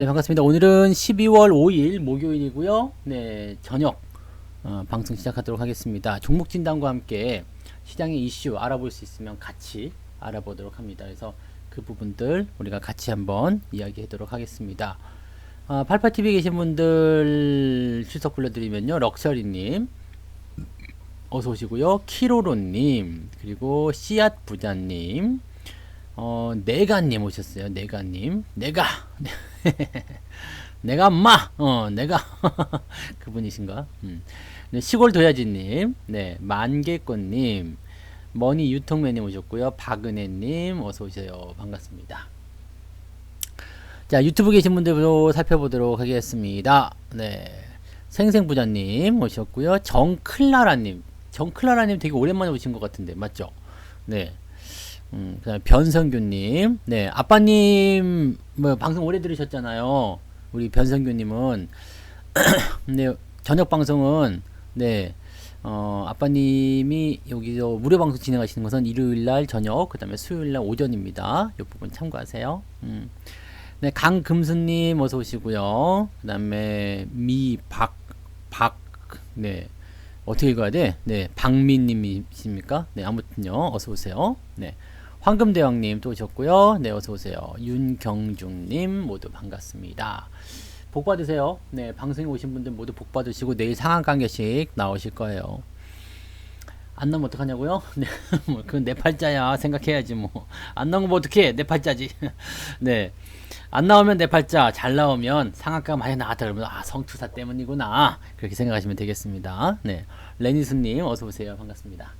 네, 반갑습니다. 오늘은 12월 5일 목요일이고요. 네, 저녁 방송 시작하도록 하겠습니다. 종목 진단과 함께 시장의 이슈 알아볼 수 있으면 같이 알아보도록 합니다. 그래서 그 부분들 우리가 같이 한번 이야기하도록 하겠습니다. 88TV에 계신 분들 출석 불러드리면요. 럭셔리님 어서 오시고요. 키로로님 그리고 씨앗 부자님 내가님 오셨어요. 내가님 내가 내가 엄마 내가 그분이신가. 네, 시골 도야지님, 네, 만개꽃님, 머니 유통맨님 오셨고요. 박은혜님 어서 오세요. 반갑습니다. 자, 유튜브 계신 분들도 살펴보도록 하겠습니다. 네, 생생부자님 오셨고요. 정클라라님 되게 오랜만에 오신 것 같은데 맞죠? 네. 그다음에 변성규님, 네, 아빠님 뭐 방송 오래 들으셨잖아요. 우리 변성규님은 네, 저녁 방송은 네, 아빠님이 여기서 무료 방송 진행하시는 것은 일요일날 저녁, 그다음에 수요일날 오전입니다. 이 부분 참고하세요. 네, 강금수님 어서 오시고요. 그다음에 네, 어떻게 읽어야 돼? 네, 박민님이십니까? 네, 아무튼요, 어서 오세요. 네. 황금대왕님 또 오셨고요. 네, 어서오세요. 윤경중님 모두 반갑습니다. 복 받으세요. 네, 방송에 오신 분들 모두 복 받으시고 내일 상한 관계식 나오실 거예요. 안 나오면 어떡하냐고요? 네, 뭐 그건 내 팔자야 생각해야지 뭐. 안 나오면 어떡해? 내 팔자지. 네, 안 나오면 내 팔자, 잘 나오면 상한가가 많이 나왔다 그러면 성투사 때문이구나 그렇게 생각하시면 되겠습니다. 네, 레니스님 어서오세요. 반갑습니다.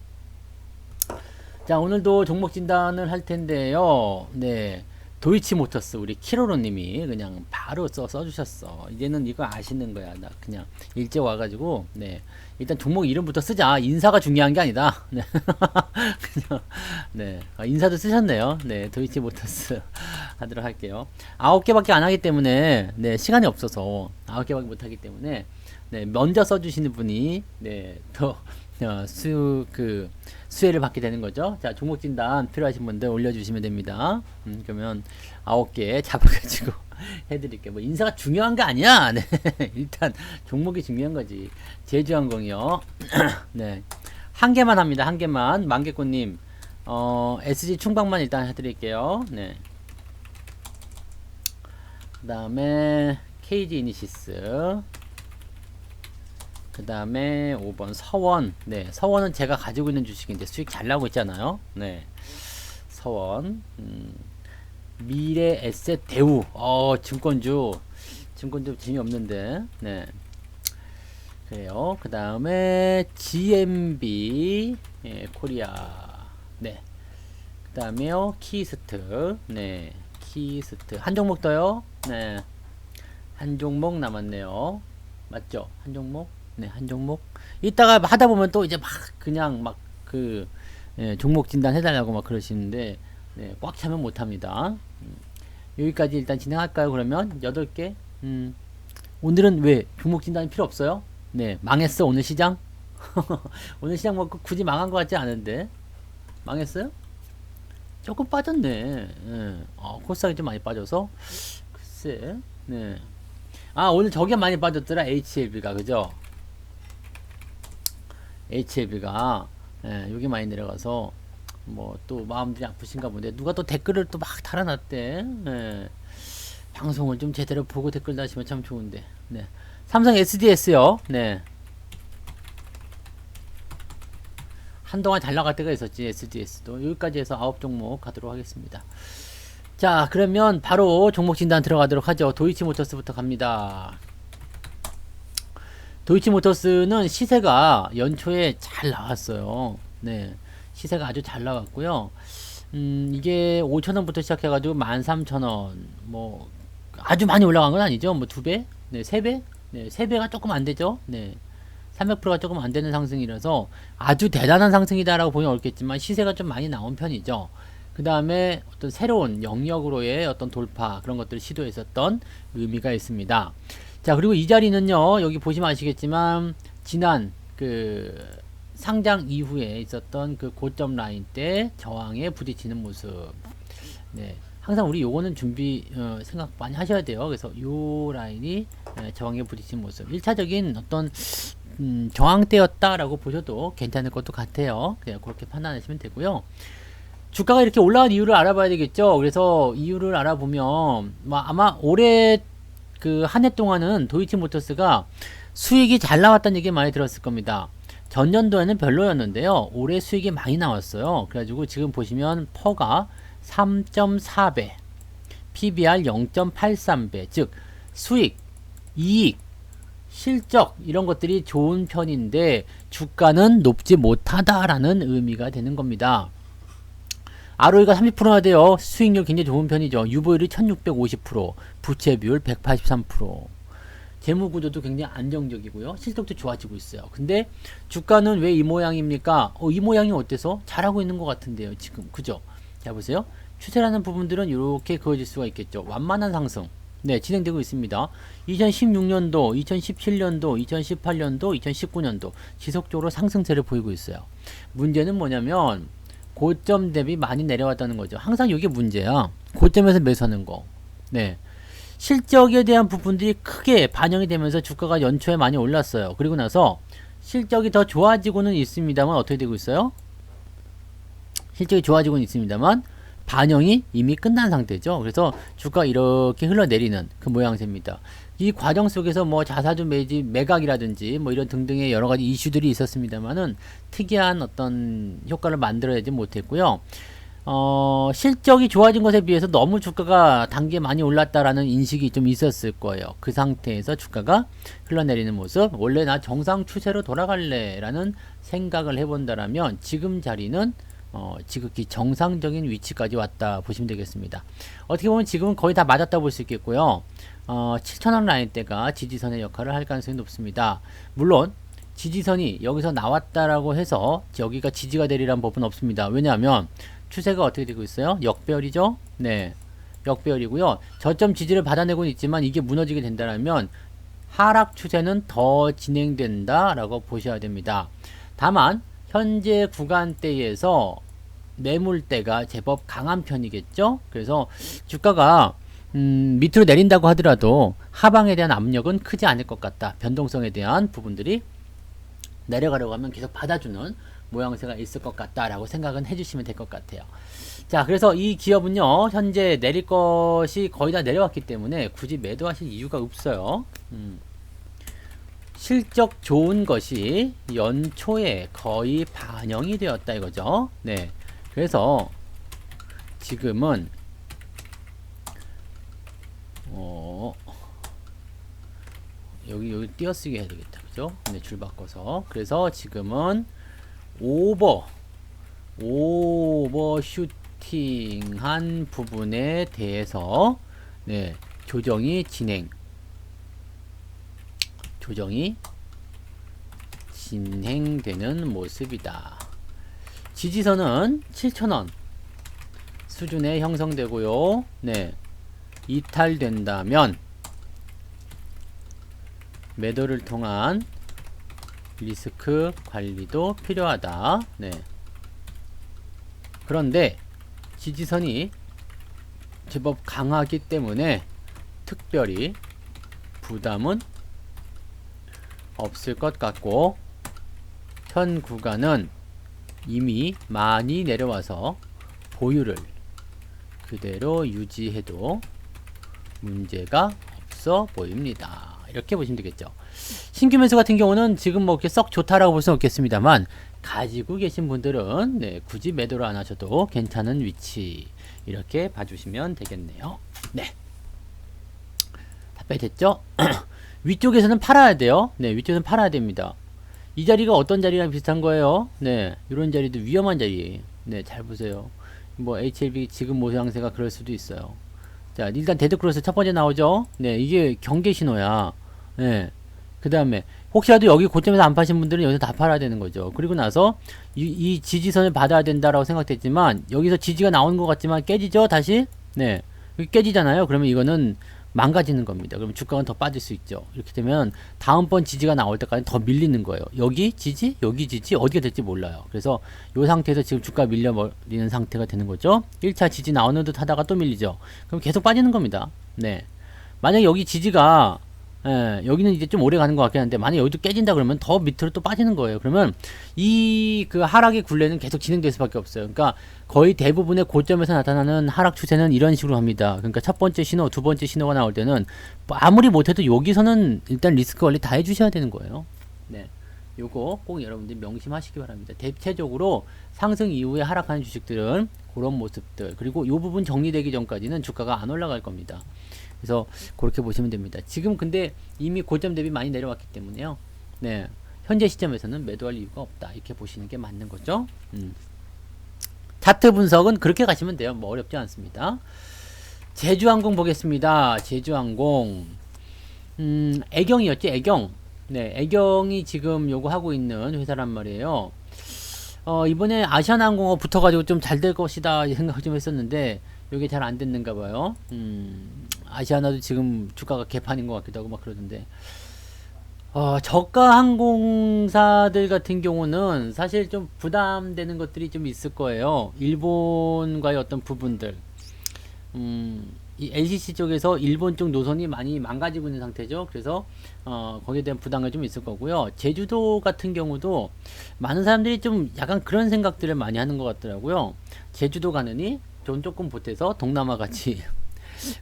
자, 오늘도 종목 진단을 할 텐데요. 네. 도이치모터스 우리 키로로님이 그냥 바로 써주셨어. 이제는 이거 아시는 거야. 나 그냥 일찍 와가지고 네, 일단 종목 이름부터 쓰자. 인사가 중요한 게 아니다. 네. 그냥 네, 인사도 쓰셨네요. 네, 도이치모터스 하도록 할게요. 9개밖에 안 하기 때문에 네, 시간이 없어서 9개밖에 못 하기 때문에 네, 먼저 써주시는 분이 네, 더 수혜를 받게 되는 거죠. 자, 종목 진단 필요하신 분들 올려주시면 됩니다. 그러면 9개 잡아가지고 해드릴게요. 뭐 인사가 중요한 거 아니야. 네. 일단 종목이 중요한 거지. 제주항공이요. 네. 한 개만 합니다. 한 개만. 만개꽃님, SG 충방만 일단 해드릴게요. 네. 그 다음에 KG 이니시스. 그 다음에 5번 서원. 네, 서원은 제가 가지고 있는 주식인데 수익 잘 나오고 있잖아요. 네, 서원. 미래 에셋 대우. 증권주 재미없는데. 네, 그래요. 그 다음에 GMB 예, 코리아. 네, 그 다음에요 키스트. 네, 키스트 한 종목 더요. 네, 한 종목 남았네요. 맞죠? 한 종목. 네, 한 종목. 이따가 하다 보면 또 이제 막 그냥 막 종목 진단 해달라고 막 그러시는데 네, 꽉 차면 못합니다. 여기까지 일단 진행할까요? 그러면 8개. 오늘은 왜 종목 진단이 필요 없어요? 네, 망했어 오늘 시장. 오늘 시장 뭐 굳이 망한 것 같지 않은데 망했어요? 조금 빠졌네. 네. 코스닥이 좀 많이 빠져서 글쎄. 네. 오늘 저게 많이 빠졌더라. HLB가 그죠? HLB가 여기 많이 내려가서 뭐 또 마음들이 아프신가 본데 누가 또 댓글을 또 막 달아놨대. 방송을 좀 제대로 보고 댓글 다시면 참 좋은데. 네. 삼성 SDS요. 네. 한동안 잘 나갈 때가 있었지. SDS도 여기까지 해서 9종목 가도록 하겠습니다. 자, 그러면 바로 종목 진단 들어가도록 하죠. 도이치모터스부터 갑니다. 도이치모터스는 시세가 연초에 잘 나왔어요. 네, 시세가 아주 잘 나왔고요. 이게 5,000원부터 시작해가지고 13,000원, 뭐 아주 많이 올라간 건 아니죠. 뭐 2배, 네, 3배, 네, 3배가 조금 안 되죠. 네, 300%가 조금 안 되는 상승이라서 아주 대단한 상승이다라고 보기는 어렵겠지만 시세가 좀 많이 나온 편이죠. 그 다음에 어떤 새로운 영역으로의 어떤 돌파 그런 것들을 시도했었던 의미가 있습니다. 자, 그리고 이 자리는요, 여기 보시면 아시겠지만 지난 상장 이후에 있었던 그 고점 라인 때 저항에 부딪히는 모습. 네, 항상 우리 요거는 준비 생각 많이 하셔야 돼요. 그래서 요 라인이 저항에 부딪힌 모습 1차적인 어떤 저항대였다라고 보셔도 괜찮을 것도 같아요. 그냥 그렇게 판단하시면 되고요. 주가가 이렇게 올라간 이유를 알아봐야 되겠죠. 그래서 이유를 알아보면 아마 올해 그 한 해 동안은 도이치모터스가 수익이 잘 나왔다는 얘기 많이 들었을 겁니다. 전년도에는 별로였는데요. 올해 수익이 많이 나왔어요. 그래가지고 지금 보시면 퍼가 3.4배, PBR 0.83배, 즉 수익, 이익, 실적 이런 것들이 좋은 편인데 주가는 높지 못하다라는 의미가 되는 겁니다. ROE가 30%나 돼요. 수익률 굉장히 좋은 편이죠. 유보율이 1650%, 부채 비율 183%. 재무구조도 굉장히 안정적이고요. 실적도 좋아지고 있어요. 근데 주가는 왜 이 모양입니까? 이 모양이 어때서? 잘하고 있는 것 같은데요. 지금. 그죠? 자, 보세요. 추세라는 부분들은 이렇게 그어질 수가 있겠죠. 완만한 상승. 네, 진행되고 있습니다. 2016년도, 2017년도, 2018년도, 2019년도 지속적으로 상승세를 보이고 있어요. 문제는 뭐냐면 고점 대비 많이 내려왔다는 거죠. 항상 이게 문제야. 고점에서 매수하는 거. 네. 실적에 대한 부분들이 크게 반영이 되면서 주가가 연초에 많이 올랐어요. 그리고 나서 실적이 더 좋아지고는 있습니다만 어떻게 되고 있어요? 실적이 좋아지고는 있습니다만 반영이 이미 끝난 상태죠. 그래서 주가가 이렇게 흘러내리는 그 모양새입니다. 이 과정 속에서 뭐 자사주 매각이라든지 뭐 이런 등등의 여러 가지 이슈들이 있었습니다만은 특이한 어떤 효과를 만들어내지 못했고요. 실적이 좋아진 것에 비해서 너무 주가가 단계 많이 올랐다라는 인식이 좀 있었을 거예요. 그 상태에서 주가가 흘러내리는 모습, 원래 나 정상 추세로 돌아갈래 라는 생각을 해본다라면 지금 자리는 지극히 정상적인 위치까지 왔다 보시면 되겠습니다. 어떻게 보면 지금은 거의 다 맞았다 볼 수 있겠고요. 7,000원 라인대가 지지선의 역할을 할 가능성이 높습니다. 물론 지지선이 여기서 나왔다라고 해서 여기가 지지가 되리란 법은 없습니다. 왜냐하면 추세가 어떻게 되고 있어요? 역배열이죠? 네. 역배열이고요. 저점 지지를 받아내고 있지만 이게 무너지게 된다면 하락 추세는 더 진행된다라고 보셔야 됩니다. 다만 현재 구간대에서 매물대가 제법 강한 편이겠죠? 그래서 주가가 밑으로 내린다고 하더라도 하방에 대한 압력은 크지 않을 것 같다. 변동성에 대한 부분들이 내려가려고 하면 계속 받아주는 모양새가 있을 것 같다라고 생각은 해주시면 될 것 같아요. 자, 그래서 이 기업은요, 현재 내릴 것이 거의 다 내려왔기 때문에 굳이 매도하실 이유가 없어요. 실적 좋은 것이 연초에 거의 반영이 되었다 이거죠. 네. 그래서 지금은 여기 띄어쓰기 해야 되겠다. 그죠? 네, 줄 바꿔서. 그래서 지금은 오버슈팅한 부분에 대해서 네, 조정이 진행되는 모습이다. 지지선은 7,000원 수준에 형성되고요. 네, 이탈된다면 매도를 통한 리스크 관리도 필요하다. 네. 그런데 지지선이 제법 강하기 때문에 특별히 부담은 없을 것 같고 현 구간은 이미 많이 내려와서 보유를 그대로 유지해도 문제가 없어 보입니다. 이렇게 보시면 되겠죠. 신규 매수 같은 경우는 지금 뭐 이렇게 썩 좋다라고 볼 수는 없겠습니다만 가지고 계신 분들은 네, 굳이 매도를 안 하셔도 괜찮은 위치 이렇게 봐주시면 되겠네요. 네, 답변이 됐죠? 위쪽에서는 팔아야 돼요. 네, 위쪽에서는 팔아야 됩니다. 이 자리가 어떤 자리랑 비슷한 거예요? 네, 이런 자리도 위험한 자리. 네, 잘 보세요. 뭐 HLB 지금 모양새가 그럴 수도 있어요. 자, 일단 데드크로스 첫 번째 나오죠? 네, 이게 경계 신호야. 네. 그 다음에 혹시라도 여기 고점에서 안 파신 분들은 여기서 다 팔아야 되는 거죠. 그리고 나서 이 지지선을 받아야 된다라고 생각됐지만 여기서 지지가 나오는 것 같지만 깨지죠? 다시? 네. 깨지잖아요. 그러면 이거는 망가지는 겁니다. 그럼 주가가 더 빠질 수 있죠. 이렇게 되면 다음번 지지가 나올 때까지 더 밀리는 거예요. 여기 지지, 여기 지지, 어디가 될지 몰라요. 그래서 이 상태에서 지금 주가 밀려버리는 상태가 되는 거죠. 1차 지지 나오는 듯 하다가 또 밀리죠. 그럼 계속 빠지는 겁니다. 네. 만약에 여기 지지가 여기는 이제 좀 오래 가는 것 같긴 한데, 만약에 여기도 깨진다 그러면 더 밑으로 또 빠지는 거예요. 그러면 이 그 하락의 굴레는 계속 진행될 수밖에 없어요. 그러니까 거의 대부분의 고점에서 나타나는 하락 추세는 이런 식으로 합니다. 그러니까 첫 번째 신호, 두 번째 신호가 나올 때는 뭐 아무리 못해도 여기서는 일단 리스크 관리 다 해주셔야 되는 거예요. 네. 요거 꼭 여러분들 명심하시기 바랍니다. 대체적으로 상승 이후에 하락하는 주식들은 그런 모습들, 그리고 요 부분 정리되기 전까지는 주가가 안 올라갈 겁니다. 그래서 그렇게 보시면 됩니다. 지금 근데 이미 고점 대비 많이 내려왔기 때문에요. 네. 현재 시점에서는 매도할 이유가 없다. 이렇게 보시는 게 맞는 거죠. 차트 분석은 그렇게 가시면 돼요. 뭐 어렵지 않습니다. 제주항공 보겠습니다. 제주항공. 애경이었지, 애경. 네, 애경이 지금 요거 하고 있는 회사란 말이에요. 이번에 아시아나항공하고 붙어가지고 좀 잘 될 것이다 생각을 좀 했었는데, 요게 잘 안 됐는가 봐요. 아시아나도 지금 주가가 개판인 것 같기도 하고 막 그러던데. 저가 항공사들 같은 경우는 사실 좀 부담되는 것들이 좀 있을 거예요. 일본과의 어떤 부분들. 이 LCC 쪽에서 일본 쪽 노선이 많이 망가지고 있는 상태죠. 그래서 거기에 대한 부담이 좀 있을 거고요. 제주도 같은 경우도 많은 사람들이 좀 약간 그런 생각들을 많이 하는 것 같더라고요. 제주도 가느니 좀 조금 보태서 동남아 같이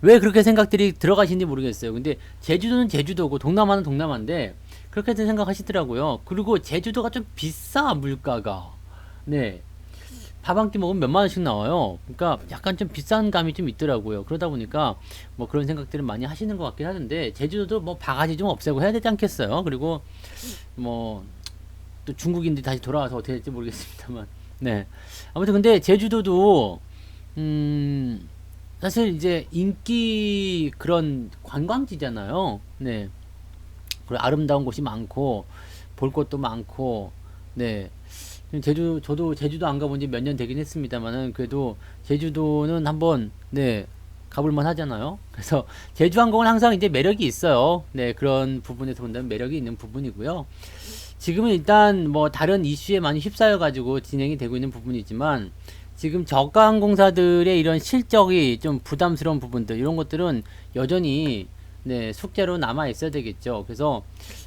왜 그렇게 생각들이 들어가시는지 모르겠어요. 근데 제주도는 제주도고 동남아는 동남아인데 그렇게 생각하시더라고요. 그리고 제주도가 좀 비싸, 물가가. 네. 밥 한 끼 먹으면 몇만 원씩 나와요. 그러니까 약간 좀 비싼 감이 좀 있더라고요. 그러다 보니까 뭐 그런 생각들을 많이 하시는 것 같긴 하던데, 제주도도 뭐 바가지 좀 없애고 해야 되지 않겠어요? 그리고 뭐 또 중국인들이 다시 돌아와서 어떻게 될지 모르겠습니다만. 네. 아무튼 근데 제주도도 사실 이제 인기 그런 관광지잖아요. 네. 그리고 아름다운 곳이 많고 볼 것도 많고. 네. 저도 제주도 안 가본 지 몇 년 되긴 했습니다만은, 그래도 제주도는 한번, 네, 가볼만 하잖아요. 그래서 제주항공은 항상 이제 매력이 있어요. 네, 그런 부분에서 본다면 매력이 있는 부분이고요. 지금은 일단 뭐 다른 이슈에 많이 휩싸여 가지고 진행이 되고 있는 부분이지만, 지금 저가 항공사들의 이런 실적이 좀 부담스러운 부분들, 이런 것들은 여전히 네, 숙제로 남아 있어야 되겠죠. 그래서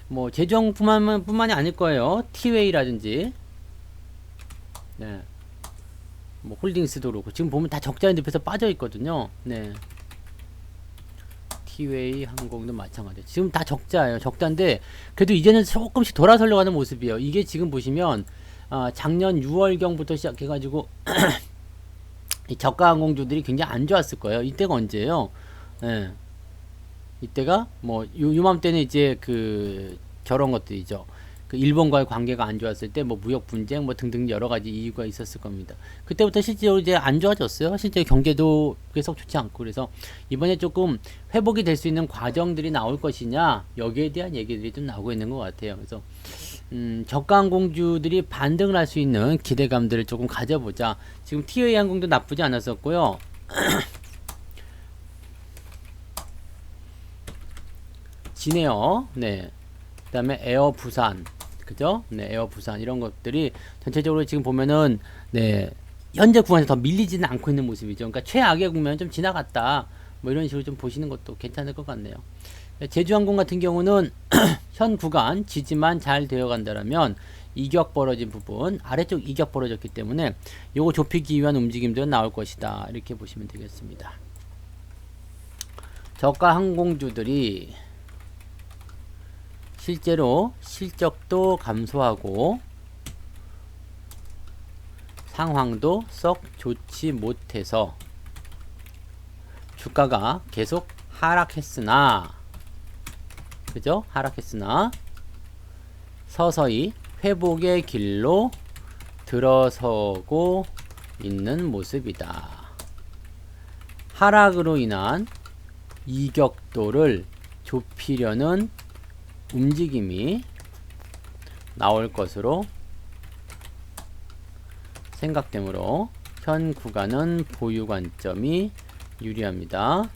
뭐 제주항공뿐만이 아닐 거예요. 티웨이라든지, 네, 뭐 홀딩스도 그렇고 지금 보면 다 적자인 늪에서 빠져 있거든요. 네, 티웨이 항공도 마찬가지. 지금 다 적자예요. 적자인데 그래도 이제는 조금씩 돌아서려고 하는 모습이에요. 이게 지금 보시면 작년 6월경부터 시작해가지고 이 저가 항공주들이 굉장히 안 좋았을 거예요. 이때가 언제예요? 네. 이때가 뭐 요맘때는 이제 그 저런 것들이죠. 그 일본과의 관계가 안 좋았을 때 뭐 무역 분쟁 뭐 등등 여러 가지 이유가 있었을 겁니다. 그때부터 실제로 이제 안 좋아졌어요. 실제 경제도 계속 좋지 않고. 그래서 이번에 조금 회복이 될 수 있는 과정들이 나올 것이냐, 여기에 대한 얘기들이 좀 나오고 있는 것 같아요. 그래서 저가 항공주들이 반등을 할 수 있는 기대감들을 조금 가져보자. 지금 티웨이 항공도 나쁘지 않았었고요. 진에어, 네, 그 다음에 에어 부산, 그죠? 네, 에어 부산 이런 것들이 전체적으로 지금 보면은 네, 현재 구간에서 더 밀리지는 않고 있는 모습이죠. 그러니까 최악의 국면 좀 지나갔다, 뭐 이런 식으로 좀 보시는 것도 괜찮을 것 같네요. 제주항공 같은 경우는 현 구간 지지만 잘 되어 간다라면 이격 벌어진 부분, 아래쪽 이격 벌어졌기 때문에 요거 좁히기 위한 움직임들은 나올 것이다, 이렇게 보시면 되겠습니다. 저가 항공주들이 실제로 실적도 감소하고 상황도 썩 좋지 못해서 주가가 계속 하락했으나, 그죠? 하락했으나 서서히 회복의 길로 들어서고 있는 모습이다. 하락으로 인한 이격도를 좁히려는 움직임이 나올 것으로 생각되므로 현 구간은 보유 관점이 유리합니다.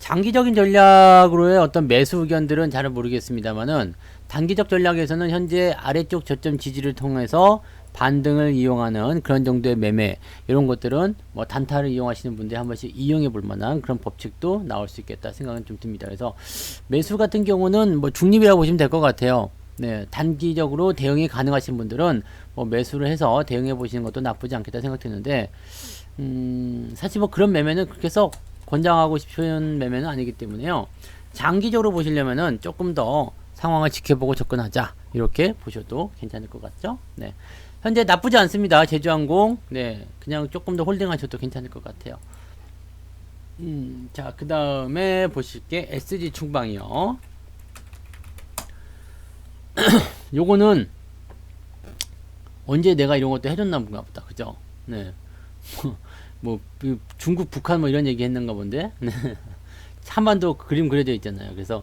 장기적인 전략으로의 어떤 매수 의견들은 잘 모르겠습니다만은 단기적 전략에서는 현재 아래쪽 저점 지지를 통해서 반등을 이용하는 그런 정도의 매매 이런 것들은 뭐 단타를 이용하시는 분들이 한 번씩 이용해 볼 만한 그런 법칙도 나올 수 있겠다 생각은 좀 듭니다. 그래서 매수 같은 경우는 뭐 중립이라고 보시면 될 것 같아요. 네, 단기적으로 대응이 가능하신 분들은 뭐 매수를 해서 대응해 보시는 것도 나쁘지 않겠다 생각되는데 사실 뭐 그런 매매는 그렇게 썩 권장하고 싶은 매매는 아니기 때문에요. 장기적으로 보시려면은 조금 더 상황을 지켜보고 접근하자 이렇게 보셔도 괜찮을 것 같죠? 네, 현재 나쁘지 않습니다. 제주항공 네, 그냥 조금 더 홀딩하셔도 괜찮을 것 같아요. 자, 그 다음에 보실게 SG 충방이요. 요거는 언제 내가 이런 것도 해줬나 본가 보다. 그죠? 네. 뭐 중국, 북한 뭐 이런 얘기 했는가 본데. 네. 한반도 그림 그려져 있잖아요. 그래서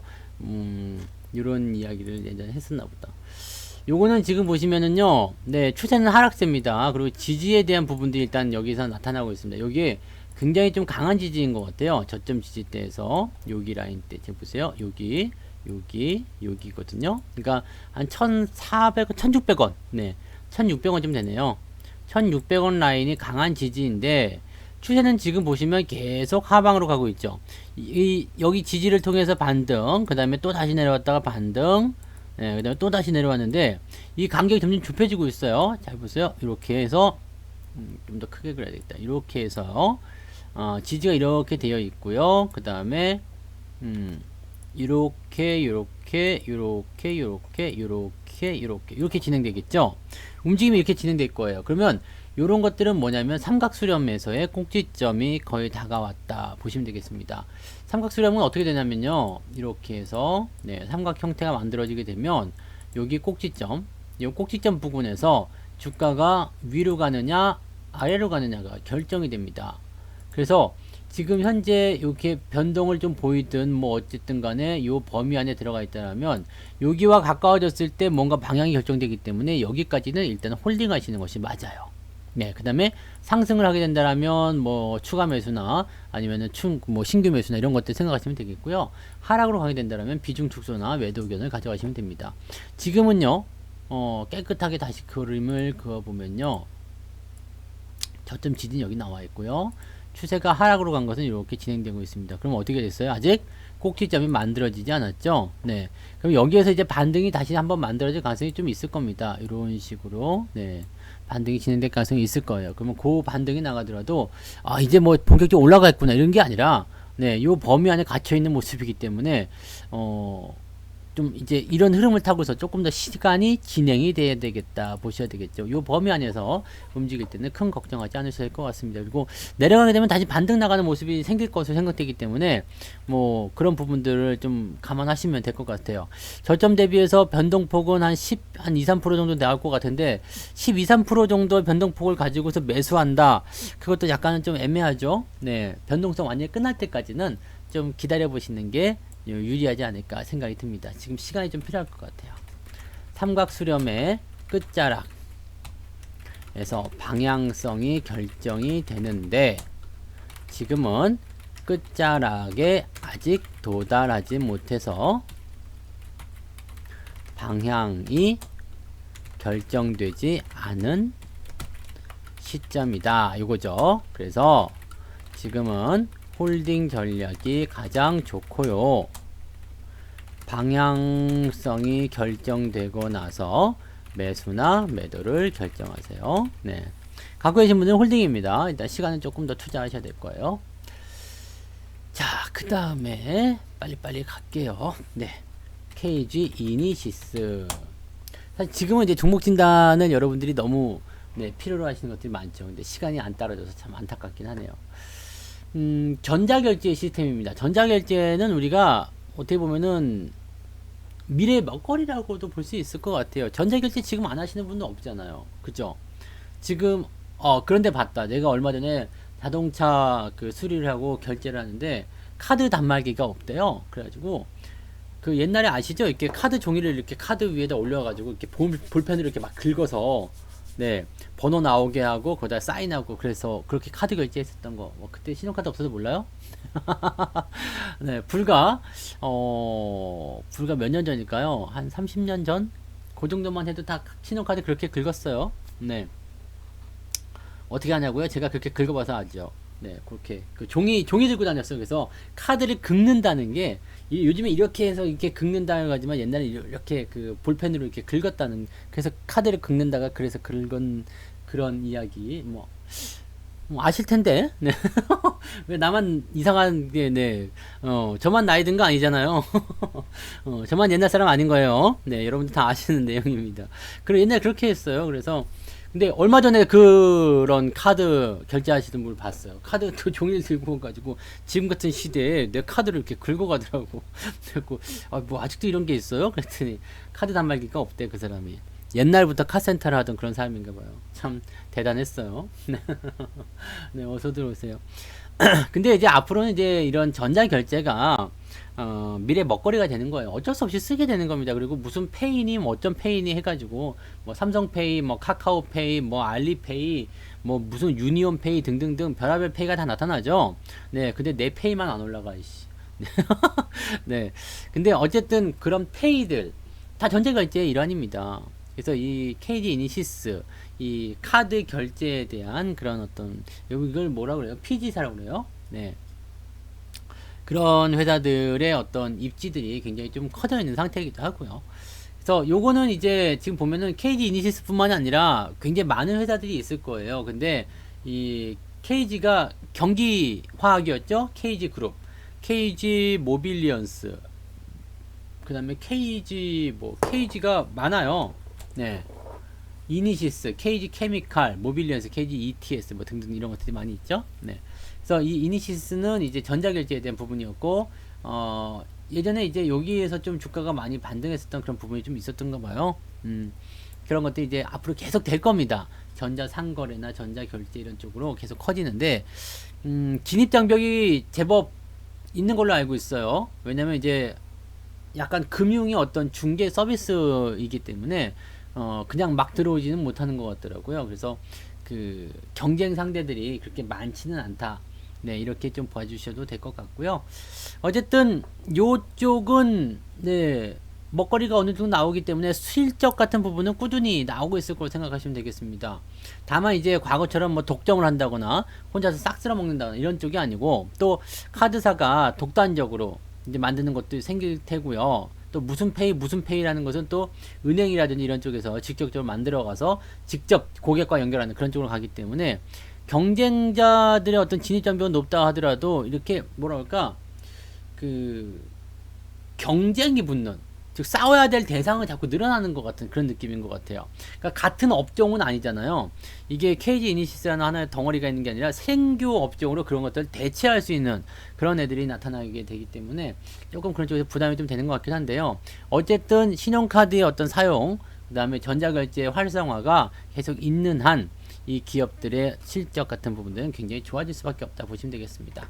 이런 이야기를 예전에 했었나 보다. 요거는 지금 보시면은요, 네, 추세는 하락세입니다. 그리고 지지에 대한 부분들이 일단 여기서 나타나고 있습니다. 여기에 굉장히 좀 강한 지지인 것 같아요. 저점 지지대에서 여기 라인 때 지금 보세요. 여기거든요. 그러니까 한 1,400원, 1,600원. 네. 1,600원 좀 되네요. 1,600원 라인이 강한 지지인데 추세는 지금 보시면 계속 하방으로 가고 있죠. 여기 지지를 통해서 반등, 그 다음에 또 다시 내려왔다가 반등, 네, 그 다음에 또 다시 내려왔는데 이 간격이 점점 좁혀지고 있어요. 잘 보세요. 이렇게 해서 좀 더 크게 그려야 되겠다. 이렇게 해서 지지가 이렇게 되어 있고요. 그 다음에 이렇게 진행되겠죠. 움직임이 이렇게 진행될 거예요. 그러면 이런 것들은 뭐냐면 삼각수렴에서의 꼭지점이 거의 다가왔다 보시면 되겠습니다. 삼각수렴은 어떻게 되냐면요, 이렇게 해서 네, 삼각 형태가 만들어지게 되면 여기 꼭지점, 이 꼭지점 부분에서 주가가 위로 가느냐 아래로 가느냐가 결정이 됩니다. 그래서 지금 현재 이렇게 변동을 좀 보이든 뭐 어쨌든 간에 요 범위 안에 들어가 있다면 여기와 가까워졌을 때 뭔가 방향이 결정되기 때문에 여기까지는 일단 홀딩 하시는 것이 맞아요. 네, 그 다음에 상승을 하게 된다면 뭐 추가 매수나 아니면은 뭐 신규 매수나 이런 것들 생각하시면 되겠고요. 하락으로 가게 된다면 비중 축소나 매도 의견을 가져가시면 됩니다. 지금은요, 깨끗하게 다시 그림을 그어보면요, 저점 지지는 여기 나와 있고요. 추세가 하락으로 간 것은 이렇게 진행되고 있습니다. 그럼 어떻게 됐어요? 아직 꼭지점이 만들어지지 않았죠? 네. 그럼 여기에서 이제 반등이 다시 한번 만들어질 가능성이 좀 있을 겁니다. 이런 식으로. 네. 반등이 진행될 가능성이 있을 거예요. 그러면 그 반등이 나가더라도, 이제 뭐 본격적으로 올라가겠구나. 이런 게 아니라, 네. 요 범위 안에 갇혀 있는 모습이기 때문에, 좀 이제 이런 흐름을 타고서 조금 더 시간이 진행이 돼야 되겠다 보셔야 되겠죠. 요 범위 안에서 움직일 때는 큰 걱정하지 않으셔야 될 것 같습니다. 그리고 내려가게 되면 다시 반등 나가는 모습이 생길 것으로 생각되기 때문에 뭐 그런 부분들을 좀 감안하시면 될 것 같아요. 저점 대비해서 변동폭은 한 2, 3% 정도 나올 것 같은데 12, 3% 정도 변동폭을 가지고서 매수한다. 그것도 약간은 좀 애매하죠. 네, 변동성 완전히 끝날 때까지는 좀 기다려 보시는 게 유리하지 않을까 생각이 듭니다. 지금 시간이 좀 필요할 것 같아요. 삼각수렴의 끝자락에서 방향성이 결정이 되는데 지금은 끝자락에 아직 도달하지 못해서 방향이 결정되지 않은 시점이다 이거죠. 그래서 지금은 홀딩 전략이 가장 좋고요. 방향성이 결정되고 나서 매수나 매도를 결정하세요. 네. 갖고 계신 분들은 홀딩입니다. 일단 시간은 조금 더 투자하셔야 될 거예요. 자, 그 다음에 빨리빨리 갈게요. 네. KG 이니시스. 사실 지금은 이제 종목 진단은 여러분들이 너무 필요로 하시는 것들이 많죠. 근데 시간이 안 따라줘서 참 안타깝긴 하네요. 전자결제 시스템입니다. 전자결제는 우리가 어떻게 보면은 미래의 먹거리라고도 볼 수 있을 것 같아요. 전자결제 지금 안 하시는 분은 없잖아요. 그죠? 지금, 그런데 봤다. 내가 얼마 전에 자동차 그 수리를 하고 결제를 하는데 카드 단말기가 없대요. 그래가지고 그 옛날에 아시죠? 이렇게 카드 종이를 이렇게 카드 위에다 올려가지고 이렇게 볼펜으로 이렇게 막 긁어서 네, 번호 나오게 하고 거기다 사인하고 그래서 그렇게 카드 결제했었던 거. 그때 신용카드 없어서 몰라요? 네, 불과 몇 년 전일까요? 한 30년 전? 그 정도만 해도 다 신용카드 그렇게 긁었어요. 네. 어떻게 하냐고요? 제가 그렇게 긁어봐서 알죠. 네, 그렇게 그 종이 들고 다녔어요. 그래서 카드를 긁는다는 게 요즘에 이렇게 해서 이렇게 긁는다고 하지만 옛날에 이렇게 그 볼펜으로 이렇게 긁었다는, 그래서 카드를 긁는다가 그래서 긁은 그런 이야기 뭐 아실 텐데. 네. 왜 나만 이상한 게, 네. 저만 나이 든 거 아니잖아요. 저만 옛날 사람 아닌 거예요. 네, 여러분들 다 아시는 내용입니다. 그리고 옛날에 그렇게 했어요. 그래서 근데 얼마 전에 그런 카드 결제하시는 분을 봤어요. 카드 또 종이를 들고 가지고 지금 같은 시대에 내 카드를 이렇게 긁어 가더라고. 그래갖고 뭐 아직도 이런 게 있어요? 그랬더니 카드 단말기가 없대, 그 사람이. 옛날부터 카센터를 하던 그런 사람인가 봐요. 참 대단했어요. 네, 어서 들어오세요. 근데 이제 앞으로는 이제 이런 전자 결제가 미래 먹거리가 되는 거예요. 어쩔 수 없이 쓰게 되는 겁니다. 그리고 무슨 페이니 뭐 어쩜 페이니 해가지고 뭐 삼성페이, 뭐 카카오페이, 뭐 알리페이, 뭐 무슨 유니온페이 등등등 별의별 페이가 다 나타나죠. 네, 근데 내 페이만 안 올라가 이씨. 네, 근데 어쨌든 그런 페이들 다 전자 결제의 일환입니다. 그래서 이 KD 이니시스, 이 카드 결제에 대한 그런 어떤, 이걸 뭐라 그래요? PG사라고 그래요. 네. 그런 회사들의 어떤 입지들이 굉장히 좀 커져 있는 상태이기도 하고요. 그래서 요거는 이제 지금 보면은 KD 이니시스 뿐만이 아니라 굉장히 많은 회사들이 있을 거예요. 근데 이 KG가 경기화학이었죠? KG 그룹, KG 모빌리언스, 그 다음에 KG가 많아요. 네. 이니시스, KG 케미칼, 모빌리언스, KG ETS 뭐 등등 이런 것들이 많이 있죠. 네. 그래서 이 이니시스는 이제 전자결제에 대한 부분이었고, 예전에 이제 여기에서 좀 주가가 많이 반등했었던 그런 부분이 좀 있었던가 봐요. 그런 것들이 이제 앞으로 계속 될 겁니다. 전자상거래나 전자결제 이런 쪽으로 계속 커지는데, 진입장벽이 제법 있는 걸로 알고 있어요. 왜냐면 이제 약간 금융이 어떤 중개 서비스이기 때문에 그냥 막 들어오지는 못하는 것 같더라고요. 그래서 그 경쟁 상대들이 그렇게 많지는 않다. 네, 이렇게 좀 봐주셔도 될 것 같고요. 어쨌든 요쪽은 네, 먹거리가 어느 정도 나오기 때문에 실적 같은 부분은 꾸준히 나오고 있을 거로 생각하시면 되겠습니다. 다만 이제 과거처럼 뭐 독점을 한다거나 혼자서 싹 쓸어 먹는다거나 이런 쪽이 아니고, 또 카드사가 독단적으로 이제 만드는 것도 생길 테고요. 또 무슨 페이라는 것은 또 은행이라든지 이런 쪽에서 직접적으로 만들어가서 직접 고객과 연결하는 그런 쪽으로 가기 때문에, 경쟁자들의 어떤 진입장벽은 높다 하더라도 이렇게 뭐라 그럴까, 그 경쟁이 붙는, 즉 싸워야 될 대상은 자꾸 늘어나는 것 같은 그런 느낌인 것 같아요. 그러니까 같은 업종은 아니잖아요. 이게 KG 이니시스라는 하나의 덩어리가 있는 게 아니라 생규 업종으로 그런 것들을 대체할 수 있는 그런 애들이 나타나게 되기 때문에 조금 그런 쪽에서 부담이 좀 되는 것 같긴 한데요. 어쨌든 신용카드의 어떤 사용, 그 다음에 전자결제 활성화가 계속 있는 한 이 기업들의 실적 같은 부분들은 굉장히 좋아질 수밖에 없다 보시면 되겠습니다.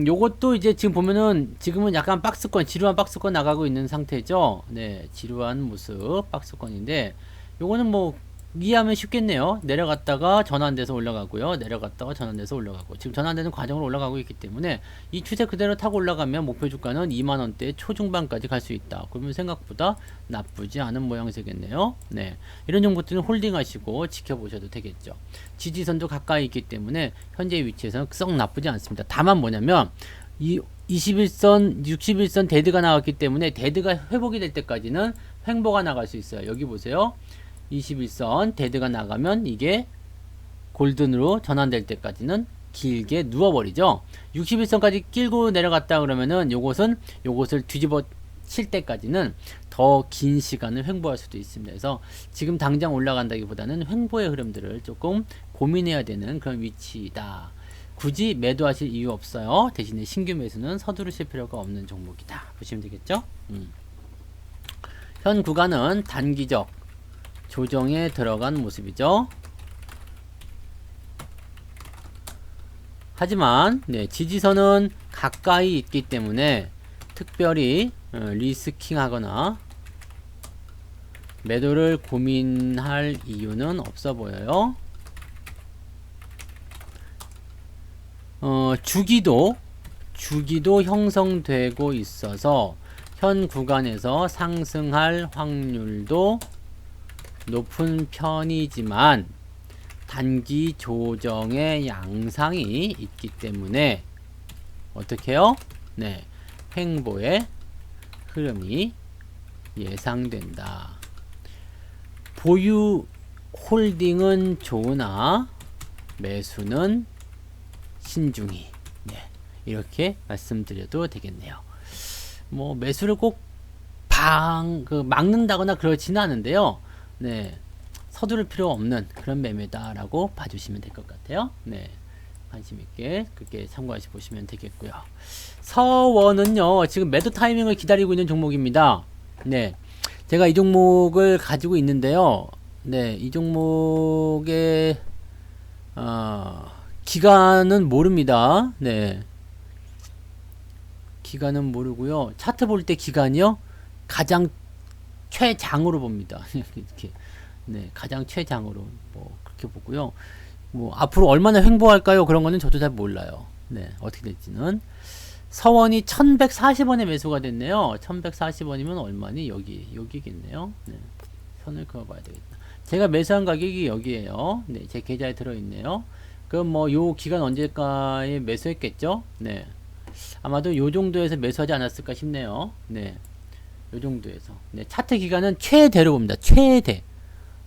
요것도 이제 지금 보면은 지금은 약간 지루한 박스권 나가고 있는 상태죠. 네, 지루한 모습 박스권인데, 요거는 뭐 이해하면 쉽겠네요. 내려갔다가 전환돼서 올라가고요. 내려갔다가 전환돼서 올라가고, 지금 전환되는 과정으로 올라가고 있기 때문에 이 추세 그대로 타고 올라가면 목표 주가는 2만원대 초중반까지 갈 수 있다. 그러면 생각보다 나쁘지 않은 모양새겠네요. 네, 이런 정보들은 홀딩하시고 지켜보셔도 되겠죠. 지지선도 가까이 있기 때문에 현재 위치에서는 썩 나쁘지 않습니다. 다만 뭐냐면 이 21선, 61선 데드가 나왔기 때문에 데드가 회복이 될 때까지는 횡보가 나갈 수 있어요. 여기 보세요. 21선 데드가 나가면 이게 골든으로 전환될 때까지는 길게 누워버리죠. 61선까지 끌고 내려갔다 그러면은 요것을 뒤집어 칠 때까지는 더 긴 시간을 횡보할 수도 있습니다. 그래서 지금 당장 올라간다기보다는 횡보의 흐름들을 조금 고민해야 되는 그런 위치다. 굳이 매도하실 이유 없어요. 대신에 신규 매수는 서두르실 필요가 없는 종목이다 보시면 되겠죠. 현 구간은 단기적 조정에 들어간 모습이죠. 하지만 네, 지지선은 가까이 있기 때문에 특별히 리스킹 하거나 매도를 고민할 이유는 없어 보여요. 주기도 형성되고 있어서 현 구간에서 상승할 확률도 높은 편이지만 단기 조정의 양상이 있기 때문에 어떻게 해요? 네, 횡보의 흐름이 예상된다. 보유 홀딩은 좋으나 매수는 신중히. 네, 이렇게 말씀드려도 되겠네요. 뭐 매수를 꼭 막는다거나 그렇지는 않은데요. 네, 서두를 필요 없는 그런 매매다라고 봐주시면 될 것 같아요. 네, 관심 있게 그렇게 참고하시 보시면 되겠고요. 서원은요, 지금 매도 타이밍을 기다리고 있는 종목입니다. 네, 제가 이 종목을 가지고 있는데요. 네, 이 종목의 기간은 모릅니다. 네, 기간은 모르고요. 차트 볼 때 기간이요, 가장 최장으로 봅니다. 이렇게. 네, 가장 최장으로 뭐 그렇게 보고요. 뭐 앞으로 얼마나 횡보할까요? 그런 거는 저도 잘 몰라요. 네, 어떻게 될지는. 서원이 1140원에 매수가 됐네요. 1140원이면 얼마니? 여기겠네요. 네, 선을 그어봐야 되겠다. 제가 매수한 가격이 여기에요. 네, 제 계좌에 들어있네요. 그럼 뭐 요 기간 언제까에 매수했겠죠? 네, 아마도 요 정도에서 매수하지 않았을까 싶네요. 네, 요 정도에서. 네, 차트 기간은 최대로 봅니다. 최대.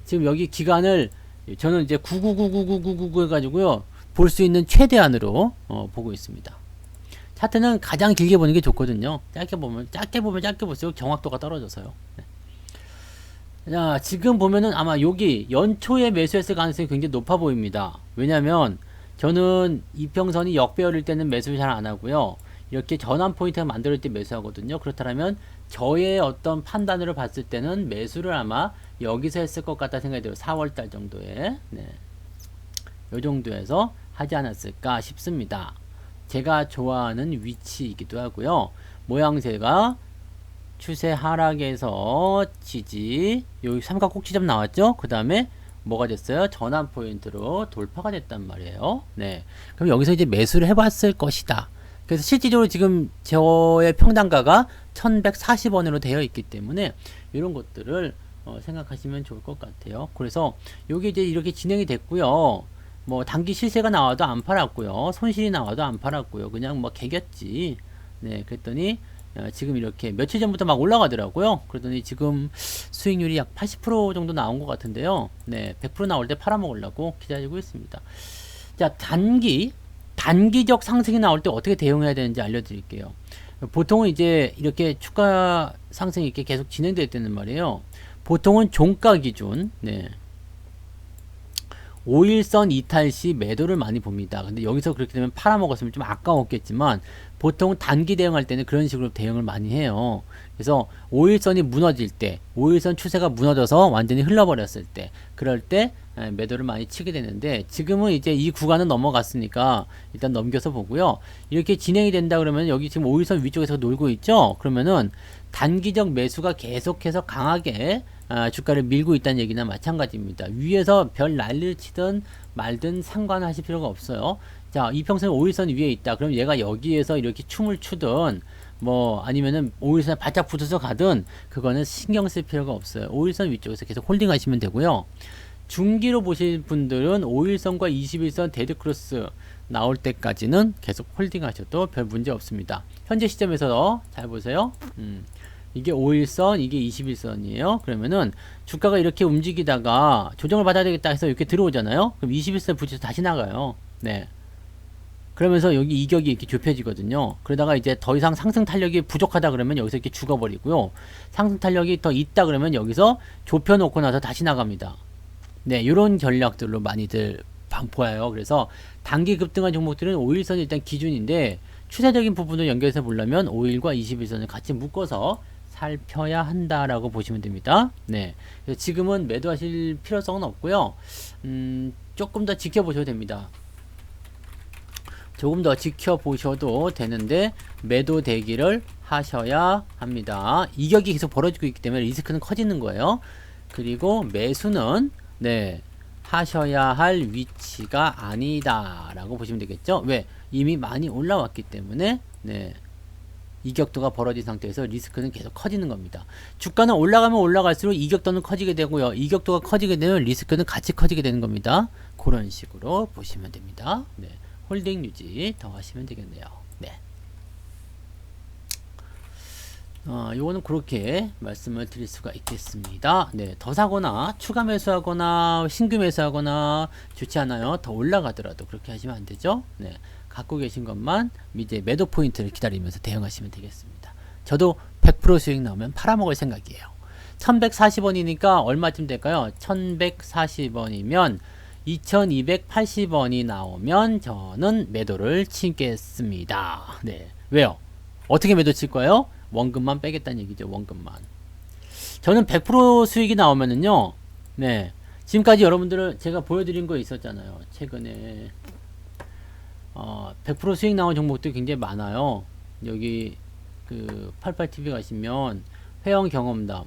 지금 여기 기간을 저는 이제 999999 해가지고요, 볼 수 있는 최대한으로 보고 있습니다. 차트는 가장 길게 보는 게 좋거든요. 짧게 보면 볼수록 정확도가 떨어져서요. 네. 자, 지금 보면은 아마 여기 연초에 매수했을 가능성이 굉장히 높아 보입니다. 왜냐면 저는 이평선이 역배열일 때는 매수를 잘 안 하고요, 이렇게 전환 포인트가 만들어질 때 매수하거든요. 그렇다면 저의 어떤 판단으로 봤을 때는 매수를 아마 여기서 했을 것 같다 생각이 들어요. 4월달 정도에. 네, 요 정도에서 하지 않았을까 싶습니다. 제가 좋아하는 위치이기도 하고요. 모양새가 추세 하락에서 지지, 여기 삼각꼭지점 나왔죠? 그 다음에 뭐가 됐어요? 전환 포인트로 돌파가 됐단 말이에요. 네, 그럼 여기서 이제 매수를 해봤을 것이다. 그래서 실질적으로 지금 저의 평단가가 1140원으로 되어 있기 때문에 이런 것들을 생각하시면 좋을 것 같아요. 그래서 여기 이제 이렇게 진행이 됐고요. 뭐 단기 실세가 나와도 안 팔았고요. 손실이 나와도 안 팔았고요. 그냥 뭐 개겼지. 네, 그랬더니 지금 이렇게 며칠 전부터 막 올라가더라고요. 그러더니 지금 수익률이 약 80% 정도 나온 것 같은데요. 네, 100% 나올 때 팔아먹으려고 기다리고 있습니다. 자, 단기적 상승이 나올 때 어떻게 대응해야 되는지 알려드릴게요. 보통은 이제 이렇게 주가 상승이 이렇게 계속 진행될 때는 말이에요, 보통은 종가 기준, 네, 5일선 이탈 시 매도를 많이 봅니다. 근데 여기서 그렇게 되면 팔아먹었으면 좀 아까웠겠지만 보통 단기 대응할 때는 그런 식으로 대응을 많이 해요. 그래서 5일선이 무너질 때, 5일선 추세가 무너져서 완전히 흘러버렸을 때, 그럴 때 매도를 많이 치게 되는데, 지금은 이제 이 구간은 넘어갔으니까 일단 넘겨서 보고요. 이렇게 진행이 된다 그러면 여기 지금 5일선 위쪽에서 놀고 있죠? 그러면은 단기적 매수가 계속해서 강하게 주가를 밀고 있다는 얘기나 마찬가지입니다. 위에서 별 난리를 치든 말든 상관하실 필요가 없어요. 자, 이평선 5일선 위에 있다. 그럼 얘가 여기에서 이렇게 춤을 추든 뭐 아니면은 5일선에 바짝 붙어서 가든 그거는 신경 쓸 필요가 없어요. 5일선 위쪽에서 계속 홀딩 하시면 되고요. 중기로 보실 분들은 5일선과 21선 데드크로스 나올 때까지는 계속 홀딩 하셔도 별 문제 없습니다. 현재 시점에서 잘 보세요. 이게 5일선, 이게 21선이에요. 그러면은 주가가 이렇게 움직이다가 조정을 받아야 되겠다 해서 이렇게 들어오잖아요. 그럼 21선 붙여서 다시 나가요. 네. 그러면서 여기 이격이 이렇게 좁혀지거든요. 그러다가 이제 더 이상 상승 탄력이 부족하다 그러면 여기서 이렇게 죽어버리고요. 상승 탄력이 더 있다 그러면 여기서 좁혀놓고 나서 다시 나갑니다. 네, 요런 전략들로 많이들 보여요. 그래서 단기 급등한 종목들은 5일선이 일단 기준인데, 추세적인 부분을 연결해서 보려면 5일과 21선을 같이 묶어서 살펴야 한다라고 보시면 됩니다. 네, 그래서 지금은 매도하실 필요성은 없고요. 조금 더 지켜보셔도 됩니다. 조금 더 지켜보셔도 되는데 매도 대기를 하셔야 합니다. 이격이 계속 벌어지고 있기 때문에 리스크는 커지는 거예요. 그리고 매수는 네, 하셔야 할 위치가 아니다 라고 보시면 되겠죠. 왜? 이미 많이 올라왔기 때문에 네, 이격도가 벌어진 상태에서 리스크는 계속 커지는 겁니다. 주가는 올라가면 올라갈수록 이격도는 커지게 되고요. 이격도가 커지게 되면 리스크는 같이 커지게 되는 겁니다. 그런 식으로 보시면 됩니다. 네, 홀딩 유지 더 하시면 되겠네요. 네. 요거는 그렇게 말씀을 드릴 수가 있겠습니다. 네, 더 사거나 추가 매수하거나 신규 매수하거나 좋지 않아요. 더 올라가더라도 그렇게 하시면 안 되죠. 네, 갖고 계신 것만 이제 매도 포인트를 기다리면서 대응하시면 되겠습니다. 저도 100% 수익 나오면 팔아먹을 생각이에요. 1140원이니까 얼마쯤 될까요? 1140원이면 2280원이 나오면 저는 매도를 치겠습니다. 네, 왜요? 어떻게 매도 칠 거예요? 원금만 빼겠다는 얘기죠. 원금만. 저는 100% 수익이 나오면은요. 네. 지금까지 여러분들은 제가 보여드린 거 있었잖아요. 최근에 100% 수익 나온 종목도 굉장히 많아요. 여기 그 88TV 가시면 회원 경험담.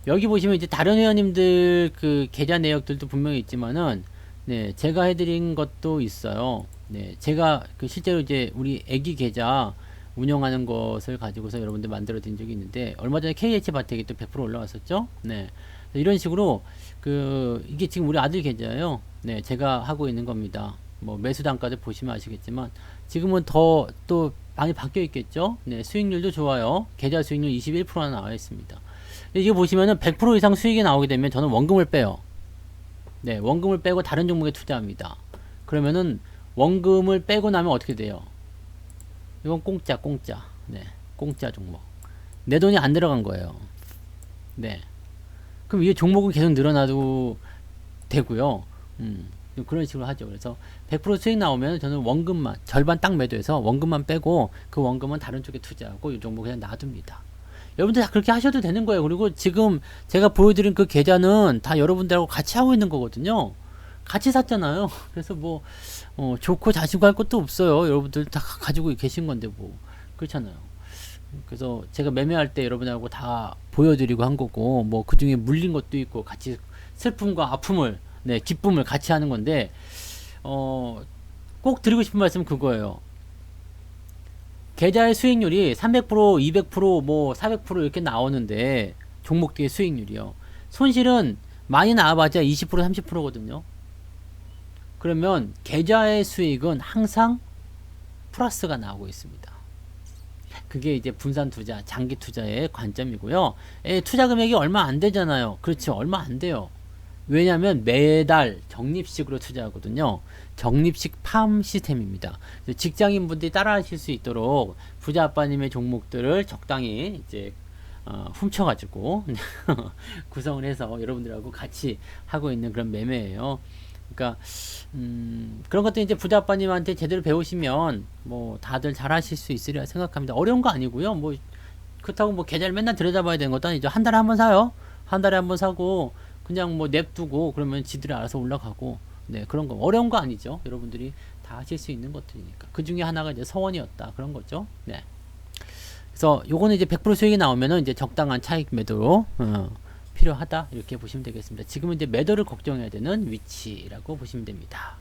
여기 보시면 이제 다른 회원님들 그 계좌 내역들도 분명히 있지만은 네, 제가 해드린 것도 있어요. 네, 제가 그 실제로 이제 우리 애기 계좌 운영하는 것을 가지고서 여러분들 만들어 드린 적이 있는데 얼마 전에 KH바텍이 또 100% 올라왔었죠. 네. 이런 식으로 그 이게 지금 우리 아들 계좌예요. 네, 제가 하고 있는 겁니다. 뭐 매수 단가도 보시면 아시겠지만 지금은 더 또 많이 바뀌어 있겠죠. 네, 수익률도 좋아요. 계좌 수익률 21%나 나와 있습니다. 이게 보시면은 100% 이상 수익이 나오게 되면 저는 원금을 빼요. 네, 원금을 빼고 다른 종목에 투자합니다. 그러면은 원금을 빼고 나면 어떻게 돼요? 이건 공짜. 네, 공짜 종목. 내 돈이 안 들어간 거예요. 네. 그럼 이 종목은 계속 늘어나도 되고요. 그런 식으로 하죠. 그래서 100% 수익 나오면 저는 원금만 절반 딱 매도해서 원금만 빼고 그 원금은 다른 쪽에 투자하고 이 종목 그냥 놔둡니다. 여러분들 다 그렇게 하셔도 되는 거예요. 그리고 지금 제가 보여드린 그 계좌는 다 여러분들하고 같이 하고 있는 거거든요. 같이 샀잖아요. 그래서 뭐 좋고 자시고 할 것도 없어요. 여러분들 다 가지고 계신 건데 뭐 그렇잖아요. 그래서 제가 매매할 때 여러분하고 다 보여드리고 한 거고 뭐 그 중에 물린 것도 있고 같이 슬픔과 아픔을 네 기쁨을 같이 하는 건데 꼭 드리고 싶은 말씀은 그거예요. 계좌의 수익률이 300%, 200%, 뭐 400% 이렇게 나오는데 종목들의 수익률이요. 손실은 많이 나와봤자 20%, 30%거든요. 그러면 계좌의 수익은 항상 플러스가 나오고 있습니다. 그게 이제 분산 투자, 장기 투자의 관점이고요. 투자 금액이 얼마 안 되잖아요. 그렇죠. 얼마 안 돼요. 왜냐하면 매달 적립식으로 투자하거든요. 적립식 팜 시스템입니다. 직장인분들이 따라 하실 수 있도록 부자 아빠님의 종목들을 적당히 이제 훔쳐가지고 구성을 해서 여러분들하고 같이 하고 있는 그런 매매예요. 그러니까 그런 것도 이제 부자 아빠님한테 제대로 배우시면 뭐 다들 잘 하실 수 있으리라 생각합니다. 어려운 거 아니고요. 뭐 그렇다고 뭐 계좌를 맨날 들여다봐야 되는 것도 아니죠. 한 달에 한 번 사요. 한 달에 한 번 사고 그냥 뭐 냅두고 그러면 지들이 알아서 올라가고 네 그런 거 어려운 거 아니죠. 여러분들이 다 하실 수 있는 것들이니까 그 중에 하나가 이제 서원이었다 그런 거죠. 네. 그래서 요거는 이제 100% 수익이 나오면은 이제 적당한 차익 매도로 필요하다 이렇게 보시면 되겠습니다. 지금은 이제 매도를 걱정해야 되는 위치라고 보시면 됩니다.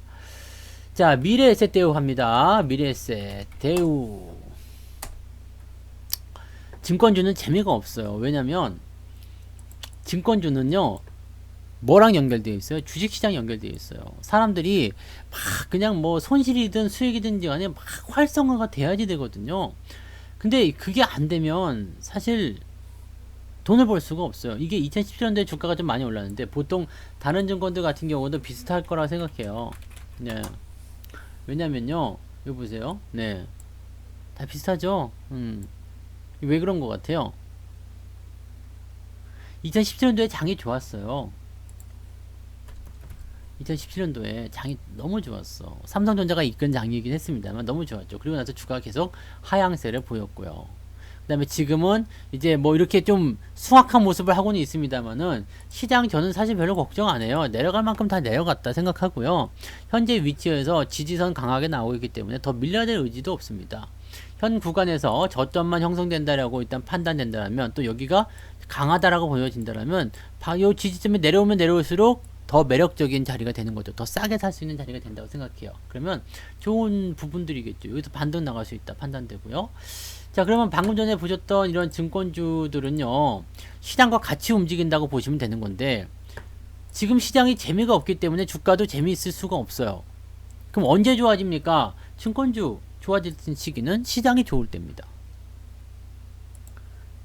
자, 미래에셋 대우 합니다. 미래에셋 대우 증권주는 재미가 없어요. 왜냐면 증권주는요 뭐랑 연결되어 있어요? 주식시장 연결되어 있어요. 사람들이 막 그냥 뭐 손실이든 수익이든 간에 막 활성화가 돼야지 되거든요. 근데 그게 안 되면 사실 돈을 벌 수가 없어요. 이게 2017년도에 주가가 좀 많이 올랐는데 보통 다른 증권들 같은 경우도 비슷할 거라 생각해요. 네. 왜냐면요. 여기 보세요. 네. 다 비슷하죠? 왜 그런 것 같아요? 2017년도에 장이 좋았어요. 2017년도에 장이 너무 좋았어. 삼성전자가 이끈 장이긴 했습니다만 너무 좋았죠. 그리고 나서 주가가 계속 하향세를 보였고요. 그 다음에 지금은 이제 뭐 이렇게 좀 수확한 모습을 하고는 있습니다만은 시장 저는 사실 별로 걱정 안 해요. 내려갈 만큼 다 내려갔다 생각하고요. 현재 위치에서 지지선 강하게 나오고 있기 때문에 더 밀려야 될 의지도 없습니다. 현 구간에서 저점만 형성된다라고 일단 판단된다면 또 여기가 강하다라고 보여진다라면 요 지지점에 내려오면 내려올수록 더 매력적인 자리가 되는 거죠. 더 싸게 살 수 있는 자리가 된다고 생각해요. 그러면 좋은 부분들이겠죠. 여기서 반등 나갈 수 있다 판단되고요. 자, 그러면 방금 전에 보셨던 이런 증권주들은요, 시장과 같이 움직인다고 보시면 되는 건데, 지금 시장이 재미가 없기 때문에 주가도 재미있을 수가 없어요. 그럼 언제 좋아집니까? 증권주 좋아질 시기는 시장이 좋을 때입니다.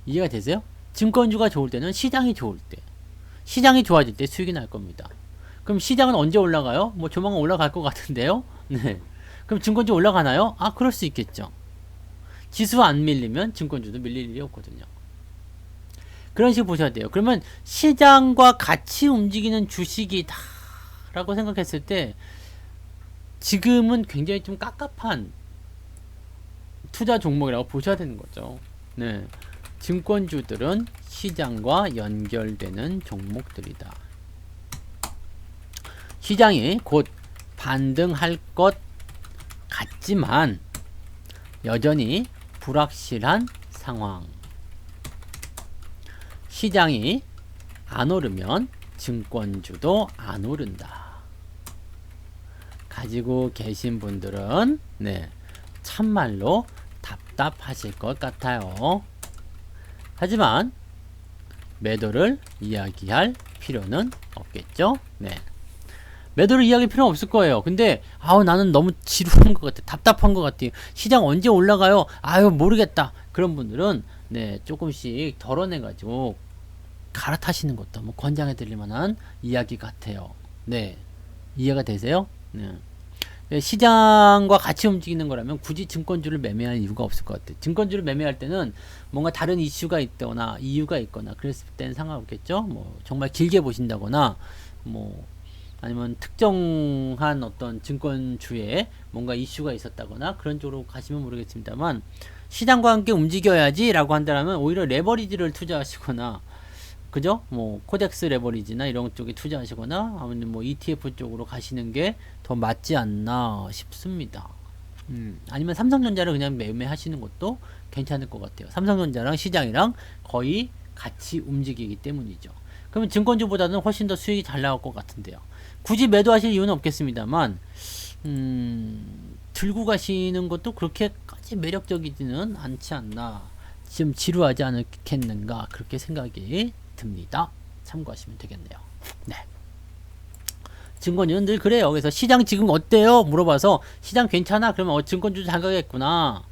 이해가 되세요? 증권주가 좋을 때는 시장이 좋을 때, 시장이 좋아질 때 수익이 날 겁니다. 그럼 시장은 언제 올라가요? 뭐 조만간 올라갈 것 같은데요. 네. 그럼 증권주 올라가나요? 아, 그럴 수 있겠죠. 지수 안 밀리면 증권주도 밀릴 일이 없거든요. 그런 식으로 보셔야 돼요. 그러면 시장과 같이 움직이는 주식이다 라고 생각했을 때 지금은 굉장히 좀 깝깝한 투자 종목이라고 보셔야 되는 거죠. 네. 증권주들은 시장과 연결되는 종목들이다. 시장이 곧 반등할 것 같지만 여전히 불확실한 상황. 시장이 안 오르면 증권주도 안 오른다. 가지고 계신 분들은 네, 참말로 답답하실 것 같아요. 하지만 매도를 이야기할 필요는 없겠죠? 네. 매도를 이야기할 필요는 없을 거예요. 근데 나는 너무 지루한 것 같아. 답답한 것 같아요. 시장 언제 올라가요? 모르겠다. 그런 분들은 네, 조금씩 덜어내 가지고 갈아타시는 것도 뭐 권장해 드릴 만한 이야기 같아요. 네. 이해가 되세요? 네. 시장과 같이 움직이는 거라면 굳이 증권주를 매매할 이유가 없을 것 같아요. 증권주를 매매할 때는 뭔가 다른 이슈가 있거나 이유가 있거나 그랬을 때는 상관없겠죠. 뭐 정말 길게 보신다거나 뭐 아니면 특정한 어떤 증권주에 뭔가 이슈가 있었다거나 그런 쪽으로 가시면 모르겠습니다만 시장과 함께 움직여야지 라고 한다면 오히려 레버리지를 투자하시거나 그죠? 뭐 코덱스 레버리지나 이런 쪽에 투자하시거나 아니면 뭐 ETF 쪽으로 가시는 게 더 맞지 않나 싶습니다. 아니면 삼성전자를 그냥 매매하시는 것도 괜찮을 것 같아요. 삼성전자랑 시장이랑 거의 같이 움직이기 때문이죠. 그러면 증권주보다는 훨씬 더 수익이 잘 나올 것 같은데요. 굳이 매도하실 이유는 없겠습니다만 들고 가시는 것도 그렇게까지 매력적이지는 않지 않나, 좀 지루하지 않겠는가 그렇게 생각이 듭니다. 참고하시면 되겠네요. 네. 증권주는 늘 그래요. 그래서 시장 지금 어때요? 물어봐서 시장 괜찮아? 그러면 증권주 잘 가겠구나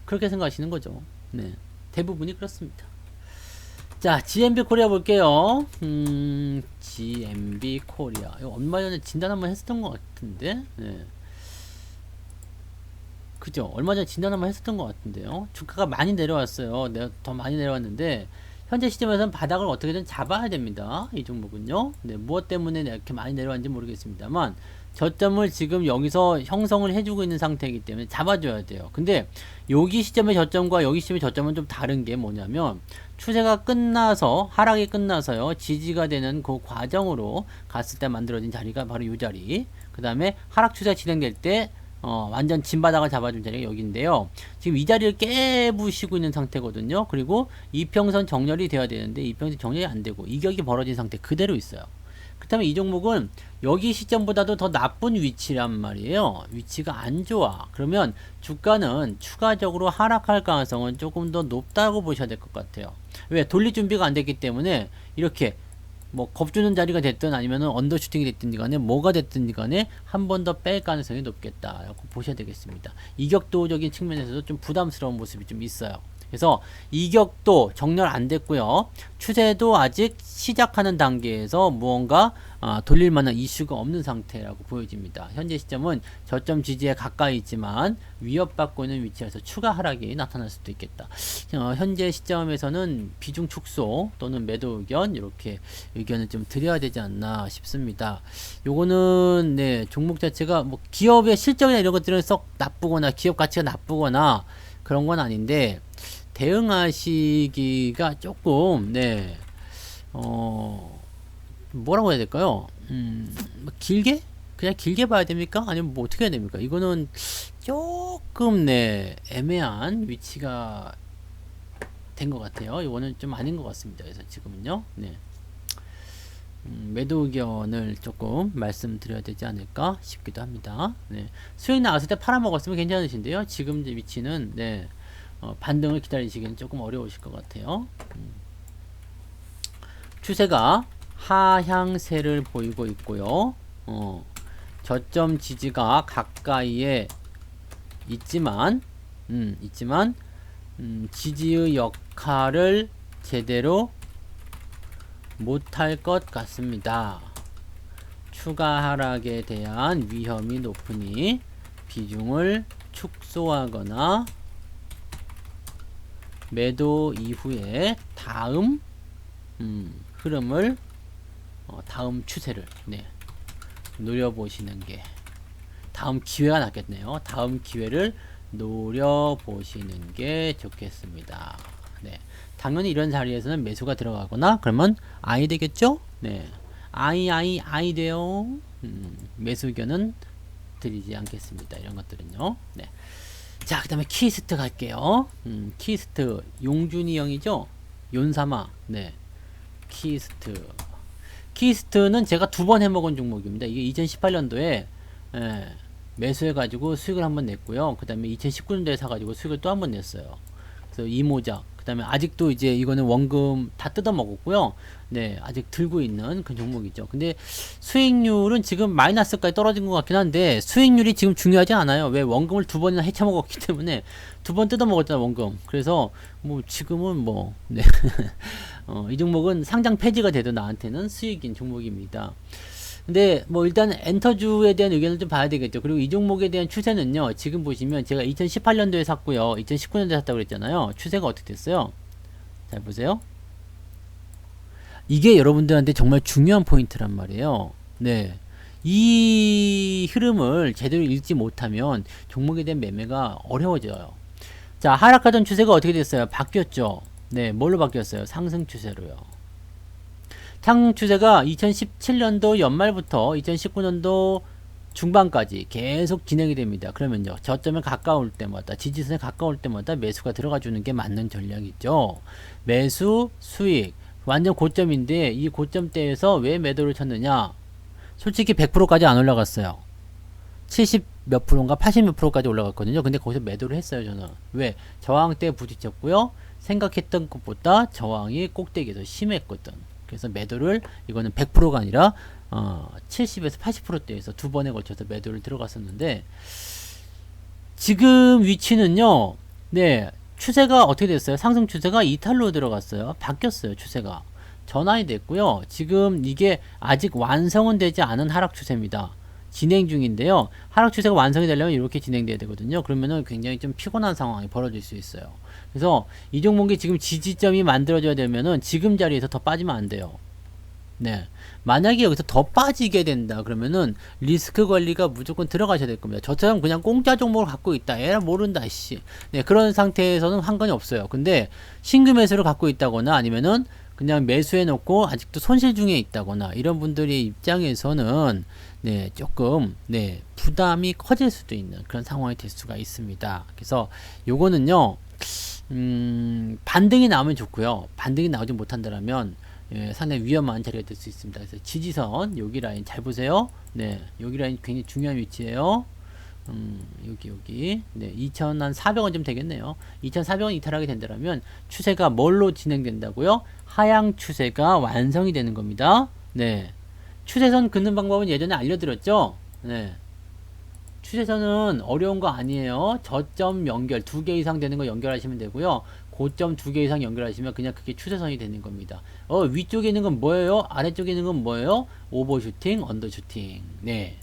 그렇게 생각하시는 거죠. 네. 대부분이 그렇습니다. 자, GMB 코리아 볼게요. GMB 코리아. 이거 얼마 전에 진단 한번 했었던 것 같은데, 네. 그죠? 얼마 전에 진단 한번 했었던 것 같은데요. 주가가 많이 내려왔어요. 더 많이 내려왔는데, 현재 시점에서는 바닥을 어떻게든 잡아야 됩니다. 이 종목은요. 네, 무엇 때문에 이렇게 많이 내려왔는지 모르겠습니다만, 저점을 지금 여기서 형성을 해주고 있는 상태이기 때문에 잡아줘야 돼요. 근데 여기 시점의 저점과 여기 시점의 저점은 좀 다른 게 뭐냐면 추세가 끝나서 하락이 끝나서요 지지가 되는 그 과정으로 갔을 때 만들어진 자리가 바로 이 자리. 그 다음에 하락 추세가 진행될 때 완전 진바닥을 잡아준 자리가 여기인데요. 지금 이 자리를 깨부시고 있는 상태거든요. 그리고 이평선 정렬이 돼야 되는데 이평선 정렬이 안 되고 이격이 벌어진 상태 그대로 있어요. 그렇다면 이 종목은 여기 시점보다도 더 나쁜 위치란 말이에요. 위치가 안 좋아. 그러면 주가는 추가적으로 하락할 가능성은 조금 더 높다고 보셔야 될 것 같아요. 왜? 돌릴 준비가 안 됐기 때문에 이렇게 뭐 겁주는 자리가 됐든 아니면은 언더슈팅이 됐든 간에 뭐가 됐든 간에 한 번 더 뺄 가능성이 높겠다라고 보셔야 되겠습니다. 이격도적인 측면에서도 좀 부담스러운 모습이 좀 있어요. 그래서 이격도 정렬 안 됐고요. 추세도 아직 시작하는 단계에서 무언가 돌릴 만한 이슈가 없는 상태라고 보여집니다. 현재 시점은 저점 지지에 가까이 있지만 위협받고 있는 위치에서 추가 하락이 나타날 수도 있겠다. 현재 시점에서는 비중 축소 또는 매도 의견 이렇게 의견을 좀 드려야 되지 않나 싶습니다. 요거는 네, 종목 자체가 뭐 기업의 실적이나 이런 것들은 썩 나쁘거나 기업 가치가 나쁘거나 그런 건 아닌데 대응하시기가 조금 네 뭐라고 해야 될까요? 길게? 그냥 길게 봐야 됩니까? 아니면 뭐 어떻게 해야 됩니까? 이거는 조금 네 애매한 위치가 된 것 같아요. 이거는 좀 아닌 것 같습니다. 그래서 지금은요. 네. 매도 의견을 조금 말씀드려야 되지 않을까 싶기도 합니다. 네. 수익 나왔을 때 팔아먹었으면 괜찮으신데요. 지금 이제 위치는 네. 반등을 기다리시기는 조금 어려우실 것 같아요. 추세가 하향세를 보이고 있고요. 저점 지지가 가까이에 있지만 지지의 역할을 제대로 못할 것 같습니다. 추가 하락에 대한 위험이 높으니 비중을 축소하거나 매도 이후에 다음 흐름을 다음 추세를 네, 노려보시는 게 다음 기회가 낫겠네요. 다음 기회를 노려보시는 게 좋겠습니다. 네. 당연히 이런 자리에서는 매수가 들어가거나 그러면 I 되겠죠? 네. I 돼요. 매수 의견은 드리지 않겠습니다. 이런 것들은요. 네. 자, 그 다음에 키스트 갈게요. 키스트 용준이 형이죠? 윤사마. 네. 키스트는 제가 두 번 해먹은 종목입니다. 이게 2018년도에 매수해가지고 수익을 한번 냈고요. 그 다음에 2019년도에 사가지고 수익을 또 한번 냈어요. 그래서 이모작. 그 다음에 아직도 이제 이거는 원금 다 뜯어 먹었고요. 네, 아직 들고 있는 그 종목이죠. 근데 수익률은 지금 마이너스까지 떨어진 것 같긴 한데 수익률이 지금 중요하지 않아요. 왜? 원금을 두 번이나 헤쳐 먹었기 때문에 두 번 뜯어 먹었잖아, 원금. 그래서 뭐 지금은 뭐 네. 이 종목은 상장 폐지가 돼도 나한테는 수익인 종목입니다. 근데 뭐 일단 엔터주에 대한 의견을 좀 봐야 되겠죠. 그리고 이 종목에 대한 추세는요. 지금 보시면 제가 2018년도에 샀고요. 2019년도에 샀다고 그랬잖아요. 추세가 어떻게 됐어요? 잘 보세요. 이게 여러분들한테 정말 중요한 포인트란 말이에요. 네. 이 흐름을 제대로 읽지 못하면 종목에 대한 매매가 어려워져요. 자, 하락하던 추세가 어떻게 됐어요? 바뀌었죠. 네, 뭘로 바뀌었어요? 상승 추세로요. 상승 추세가 2017년도 연말부터 2019년도 중반까지 계속 진행이 됩니다. 그러면요, 저점에 가까울 때마다, 지지선에 가까울 때마다 매수가 들어가 주는 게 맞는 전략이죠. 매수, 수익, 완전 고점인데 이 고점대에서 왜 매도를 쳤느냐? 솔직히 100%까지 안 올라갔어요. 70 몇 프로인가 80 몇 프로까지 올라갔거든요. 근데 거기서 매도를 했어요, 저는. 왜? 저항대에 부딪혔고요. 생각했던 것보다 저항이 꼭대기에서 심했거든. 그래서 매도를, 이거는 100%가 아니라 70에서 80%대에서 두 번에 걸쳐서 매도를 들어갔었는데, 지금 위치는요, 네, 추세가 어떻게 됐어요? 상승 추세가 이탈로 들어갔어요. 바뀌었어요, 추세가. 전환이 됐고요. 지금 이게 아직 완성은 되지 않은 하락 추세입니다. 진행 중인데요. 하락 추세가 완성이 되려면 이렇게 진행돼야 되거든요. 그러면은 굉장히 좀 피곤한 상황이 벌어질 수 있어요. 그래서 이 종목이 지금 지지점이 만들어져야 되면은 지금 자리에서 더 빠지면 안 돼요. 네. 만약에 여기서 더 빠지게 된다 그러면은 리스크 관리가 무조건 들어가셔야 될 겁니다. 저처럼 그냥 공짜 종목을 갖고 있다, 에라 모른다 씨, 네, 그런 상태에서는 상관이 없어요. 근데 신규 매수를 갖고 있다거나 아니면은 그냥 매수해 놓고 아직도 손실 중에 있다거나 이런 분들의 입장에서는 네, 조금 네, 부담이 커질 수도 있는 그런 상황이 될 수가 있습니다. 그래서 요거는요, 반등이 나오면 좋고요. 반등이 나오지 못한다면 상당히 위험한 자리가 될 수 있습니다. 그래서 지지선 여기 라인 잘 보세요. 네, 여기 라인 굉장히 중요한 위치예요. 여기 네, 2,400원 좀 되겠네요. 2,400원 이탈하게 된다면 추세가 뭘로 진행된다고요? 하향 추세가 완성이 되는 겁니다. 네, 추세선 긋는 방법은 예전에 알려드렸죠. 네, 추세선은 어려운 거 아니에요. 저점 연결 2개 이상 되는 거 연결하시면 되고요. 고점 2개 이상 연결하시면 그냥 그게 추세선이 되는 겁니다. 위쪽에 있는 건 뭐예요? 아래쪽에 있는 건 뭐예요? 오버슈팅, 언더슈팅. 네.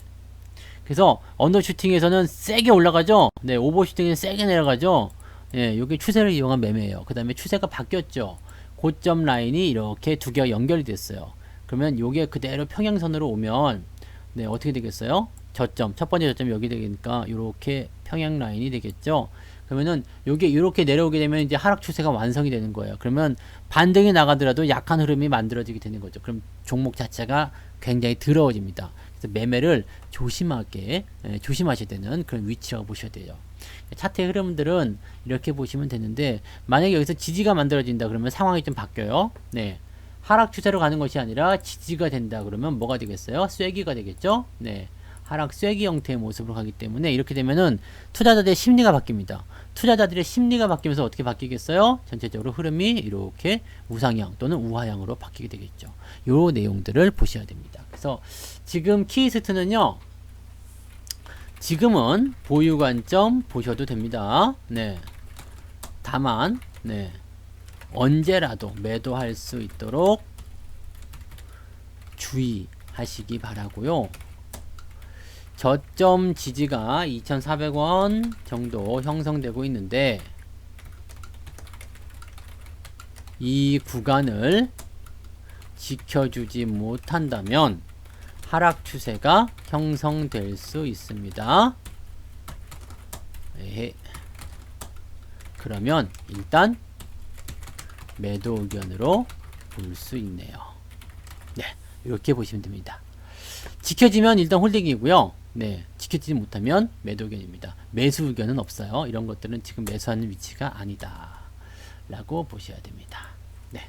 그래서 언더슈팅에서는 세게 올라가죠. 네, 오버슈팅에서 세게 내려가죠. 예, 요게 추세를 이용한 매매예요. 그 다음에 추세가 바뀌었죠. 고점 라인이 이렇게 두 개가 연결이 됐어요. 그러면 요게 그대로 평행선으로 오면 네, 어떻게 되겠어요? 저점, 첫 번째 저점 여기 되니까 요렇게 평행 라인이 되겠죠. 그러면은 요게 이렇게 내려오게 되면 이제 하락 추세가 완성이 되는 거예요. 그러면 반등이 나가더라도 약한 흐름이 만들어지게 되는 거죠. 그럼 종목 자체가 굉장히 더러워집니다. 그래서 매매를 조심하게 조심하셔야 되는 그런 위치라고 보셔야 돼요. 차트의 흐름들은 이렇게 보시면 되는데, 만약에 여기서 지지가 만들어진다 그러면 상황이 좀 바뀌어요. 네. 하락 추세로 가는 것이 아니라 지지가 된다 그러면 뭐가 되겠어요? 쐐기가 되겠죠? 네. 하락 쐐기 형태의 모습으로 가기 때문에 이렇게 되면은 투자자들의 심리가 바뀝니다. 투자자들의 심리가 바뀌면서 어떻게 바뀌겠어요? 전체적으로 흐름이 이렇게 우상향 또는 우하향으로 바뀌게 되겠죠. 요 내용들을 보셔야 됩니다. 그래서 지금 키이스트는요, 지금은 보유 관점 보셔도 됩니다. 네. 다만, 네. 언제라도 매도할 수 있도록 주의하시기 바라고요. 저점 지지가 2,400원 정도 형성되고 있는데, 이 구간을 지켜주지 못한다면 하락 추세가 형성될 수 있습니다. 네. 그러면 일단 매도 의견으로 볼 수 있네요. 네, 이렇게 보시면 됩니다. 지켜지면 일단 홀딩이고요. 네, 지켜지지 못하면 매도 의견입니다. 매수 의견은 없어요. 이런 것들은 지금 매수하는 위치가 아니다 라고 보셔야 됩니다. 네.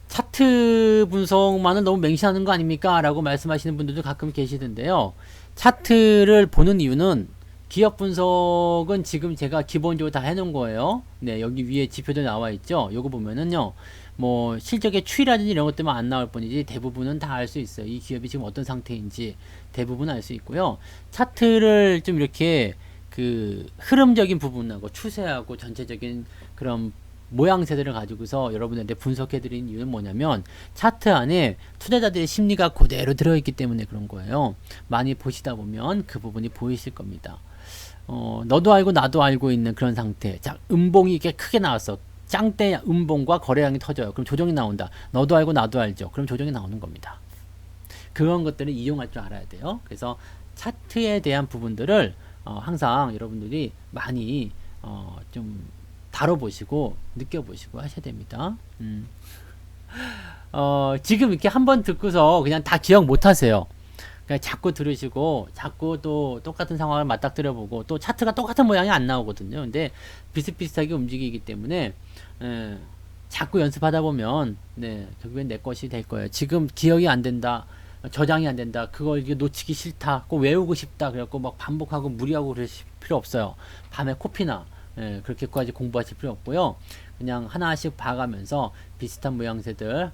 차트 분석만을 너무 맹신하는 거 아닙니까? 라고 말씀하시는 분들도 가끔 계시던데요. 차트를 보는 이유는, 기업 분석은 지금 제가 기본적으로 다 해놓은 거예요. 네, 여기 위에 지표도 나와 있죠. 요거 보면은요, 뭐 실적의 추이라든지 이런 것 때문에 안 나올 뿐이지 대부분은 다 알 수 있어요. 이 기업이 지금 어떤 상태인지 대부분 알 수 있고요. 차트를 좀 이렇게 그 흐름적인 부분하고 추세하고 전체적인 그런 모양새들을 가지고서 여러분한테 분석해 드린 이유는 뭐냐면, 차트 안에 투자자들의 심리가 그대로 들어있기 때문에 그런 거예요. 많이 보시다 보면 그 부분이 보이실 겁니다. 너도 알고 나도 알고 있는 그런 상태. 자, 음봉이 이렇게 크게 나왔어. 짱대 음봉과 거래량이 터져요. 그럼 조정이 나온다. 너도 알고 나도 알죠. 그럼 조정이 나오는 겁니다. 그런 것들을 이용할 줄 알아야 돼요. 그래서 차트에 대한 부분들을 항상 여러분들이 많이 좀 다뤄보시고 느껴보시고 하셔야 됩니다. 지금 이렇게 한번 듣고서 그냥 다 기억 못 하세요. 그냥 자꾸 들으시고 자꾸 또 똑같은 상황을 맞닥뜨려보고, 또 차트가 똑같은 모양이 안 나오거든요. 근데 비슷비슷하게 움직이기 때문에 자꾸 연습하다 보면 결국엔 내 것이 될 거예요. 지금 기억이 안 된다, 저장이 안 된다, 그걸 이게 놓치기 싫다, 꼭 외우고 싶다 그래갖고 막 반복하고 무리하고 그러실 필요 없어요. 밤에 코피나 그렇게까지 공부하실 필요 없고요. 그냥 하나씩 봐가면서 비슷한 모양새들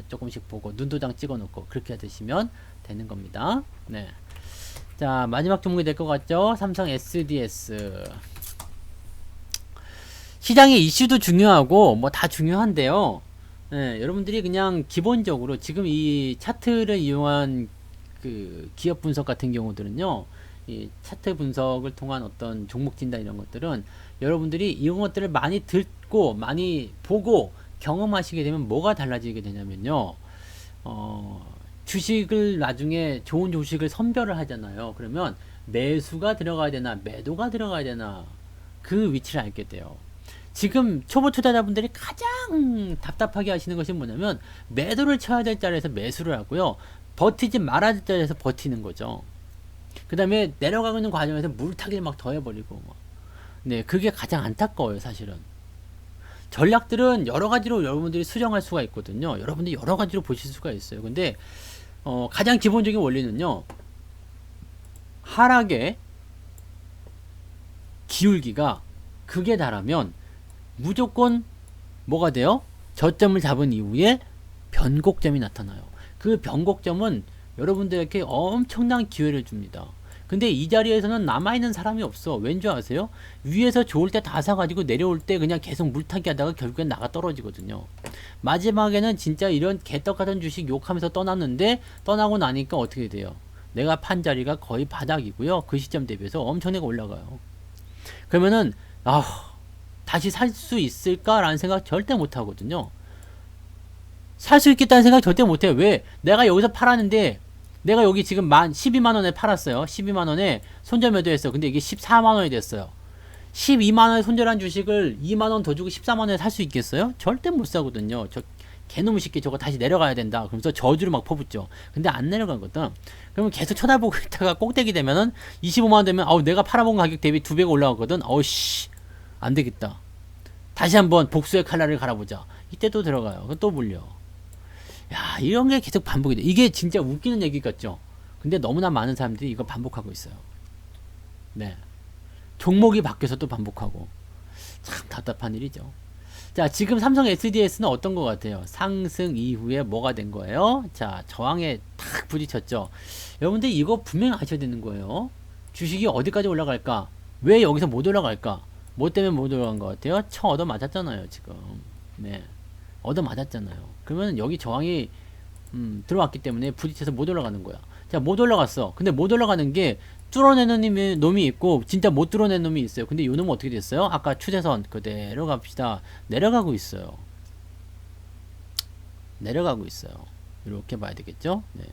조금씩 보고 눈도장 찍어 놓고 그렇게 하시면 되는 겁니다. 네. 자, 마지막 종목이 될 것 같죠? 삼성 SDS. 시장의 이슈도 중요하고 뭐 다 중요한데요. 네, 여러분들이 그냥 기본적으로 지금 이 차트를 이용한 그 기업 분석 같은 경우들은요, 이 차트 분석을 통한 어떤 종목 진단 이런 것들은 여러분들이 이런 것들을 많이 듣고 많이 보고 경험하시게 되면 뭐가 달라지게 되냐면요, 주식을 나중에 좋은 주식을 선별을 하잖아요. 그러면 매수가 들어가야 되나 매도가 들어가야 되나 그 위치를 알게 돼요. 지금 초보 투자자분들이 가장 답답하게 하시는 것이 뭐냐면, 매도를 쳐야 될 자리에서 매수를 하고요, 버티지 말아야 될 자리에서 버티는 거죠. 그 다음에 내려가고 있는 과정에서 물타기를 막 더해버리고 네, 그게 가장 안타까워요. 사실은 전략들은 여러 가지로 여러분들이 수정할 수가 있거든요. 여러분들이 여러 가지로 보실 수가 있어요. 근데 가장 기본적인 원리는요, 하락의 기울기가 극에 달하면 무조건 뭐가 돼요? 저점을 잡은 이후에 변곡점이 나타나요. 그 변곡점은 여러분들에게 엄청난 기회를 줍니다. 근데 이 자리에서는 남아있는 사람이 없어. 왠지 아세요? 위에서 좋을 때 다 사가지고 내려올 때 그냥 계속 물타기 하다가 결국엔 나가 떨어지거든요. 마지막에는 진짜 이런 개떡같은 주식 욕하면서 떠났는데, 떠나고 나니까 어떻게 돼요? 내가 판 자리가 거의 바닥이고요. 그 시점 대비해서 엄청나게 올라가요. 그러면은 다시 살 수 있을까라는 생각 절대 못 하거든요. 살 수 있겠다는 생각 절대 못 해요. 왜? 내가 여기서 팔았는데, 내가 여기 지금 12만원에 팔았어요. 12만원에 손절 매도했어. 근데 이게 14만원이 됐어요. 12만원에 손절한 주식을 2만원 더 주고 14만원에 살 수 있겠어요? 절대 못 사거든요. 개놈의 쉽게 저거 다시 내려가야 된다. 그러면서 저주를 막 퍼붓죠. 근데 안 내려가거든. 그러면 계속 쳐다보고 있다가 꼭대기 되면은 25만원 되면 내가 팔아본 가격 대비 2배가 올라가거든. 씨, 안 되겠다. 다시 한번 복수의 칼날을 갈아보자. 이때 또 들어가요. 그럼 또 물려. 야, 이런 게 계속 반복이 돼. 이게 진짜 웃기는 얘기 같죠? 근데 너무나 많은 사람들이 이거 반복하고 있어요. 네. 종목이 바뀌어서 또 반복하고. 참 답답한 일이죠. 자, 지금 삼성 SDS는 어떤 것 같아요? 상승 이후에 뭐가 된 거예요? 자, 저항에 탁 부딪혔죠. 여러분들 이거 분명히 아셔야 되는 거예요. 주식이 어디까지 올라갈까? 왜 여기서 못 올라갈까? 뭐 때문에 못 올라간 것 같아요? 얻어 맞았잖아요, 지금. 네. 얻어 맞았잖아요. 그러면 여기 저항이 들어왔기 때문에 부딪혀서 못 올라가는 거야. 자, 못 올라갔어. 근데 못 올라가는 게 뚫어내는 놈이 있고 진짜 못 뚫어낸 놈이 있어요. 근데 이 놈은 어떻게 됐어요? 아까 추세선 그대로 갑시다. 내려가고 있어요. 내려가고 있어요. 이렇게 봐야 되겠죠? 네.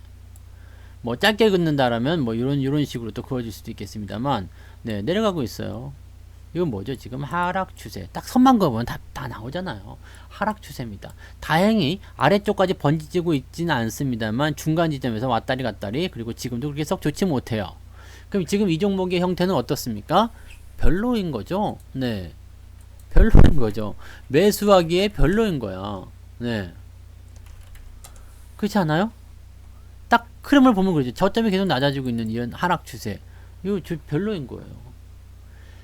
뭐 짧게 긋는다라면 뭐 이런 식으로 또 그어질 수도 있겠습니다만, 네, 내려가고 있어요. 이건 뭐죠? 지금 하락 추세. 딱 선만 그어보면 다 나오잖아요. 하락 추세입니다. 다행히 아래쪽까지 번지고 있지는 않습니다만 중간 지점에서 왔다리 갔다리, 그리고 지금도 그렇게 썩 좋지 못해요. 그럼 지금 이 종목의 형태는 어떻습니까? 별로인 거죠. 네, 별로인 거죠. 매수하기에 별로인 거야. 네, 그렇지 않아요? 딱 흐름을 보면 그러죠. 저점이 계속 낮아지고 있는 이런 하락 추세. 이거 별로인 거예요.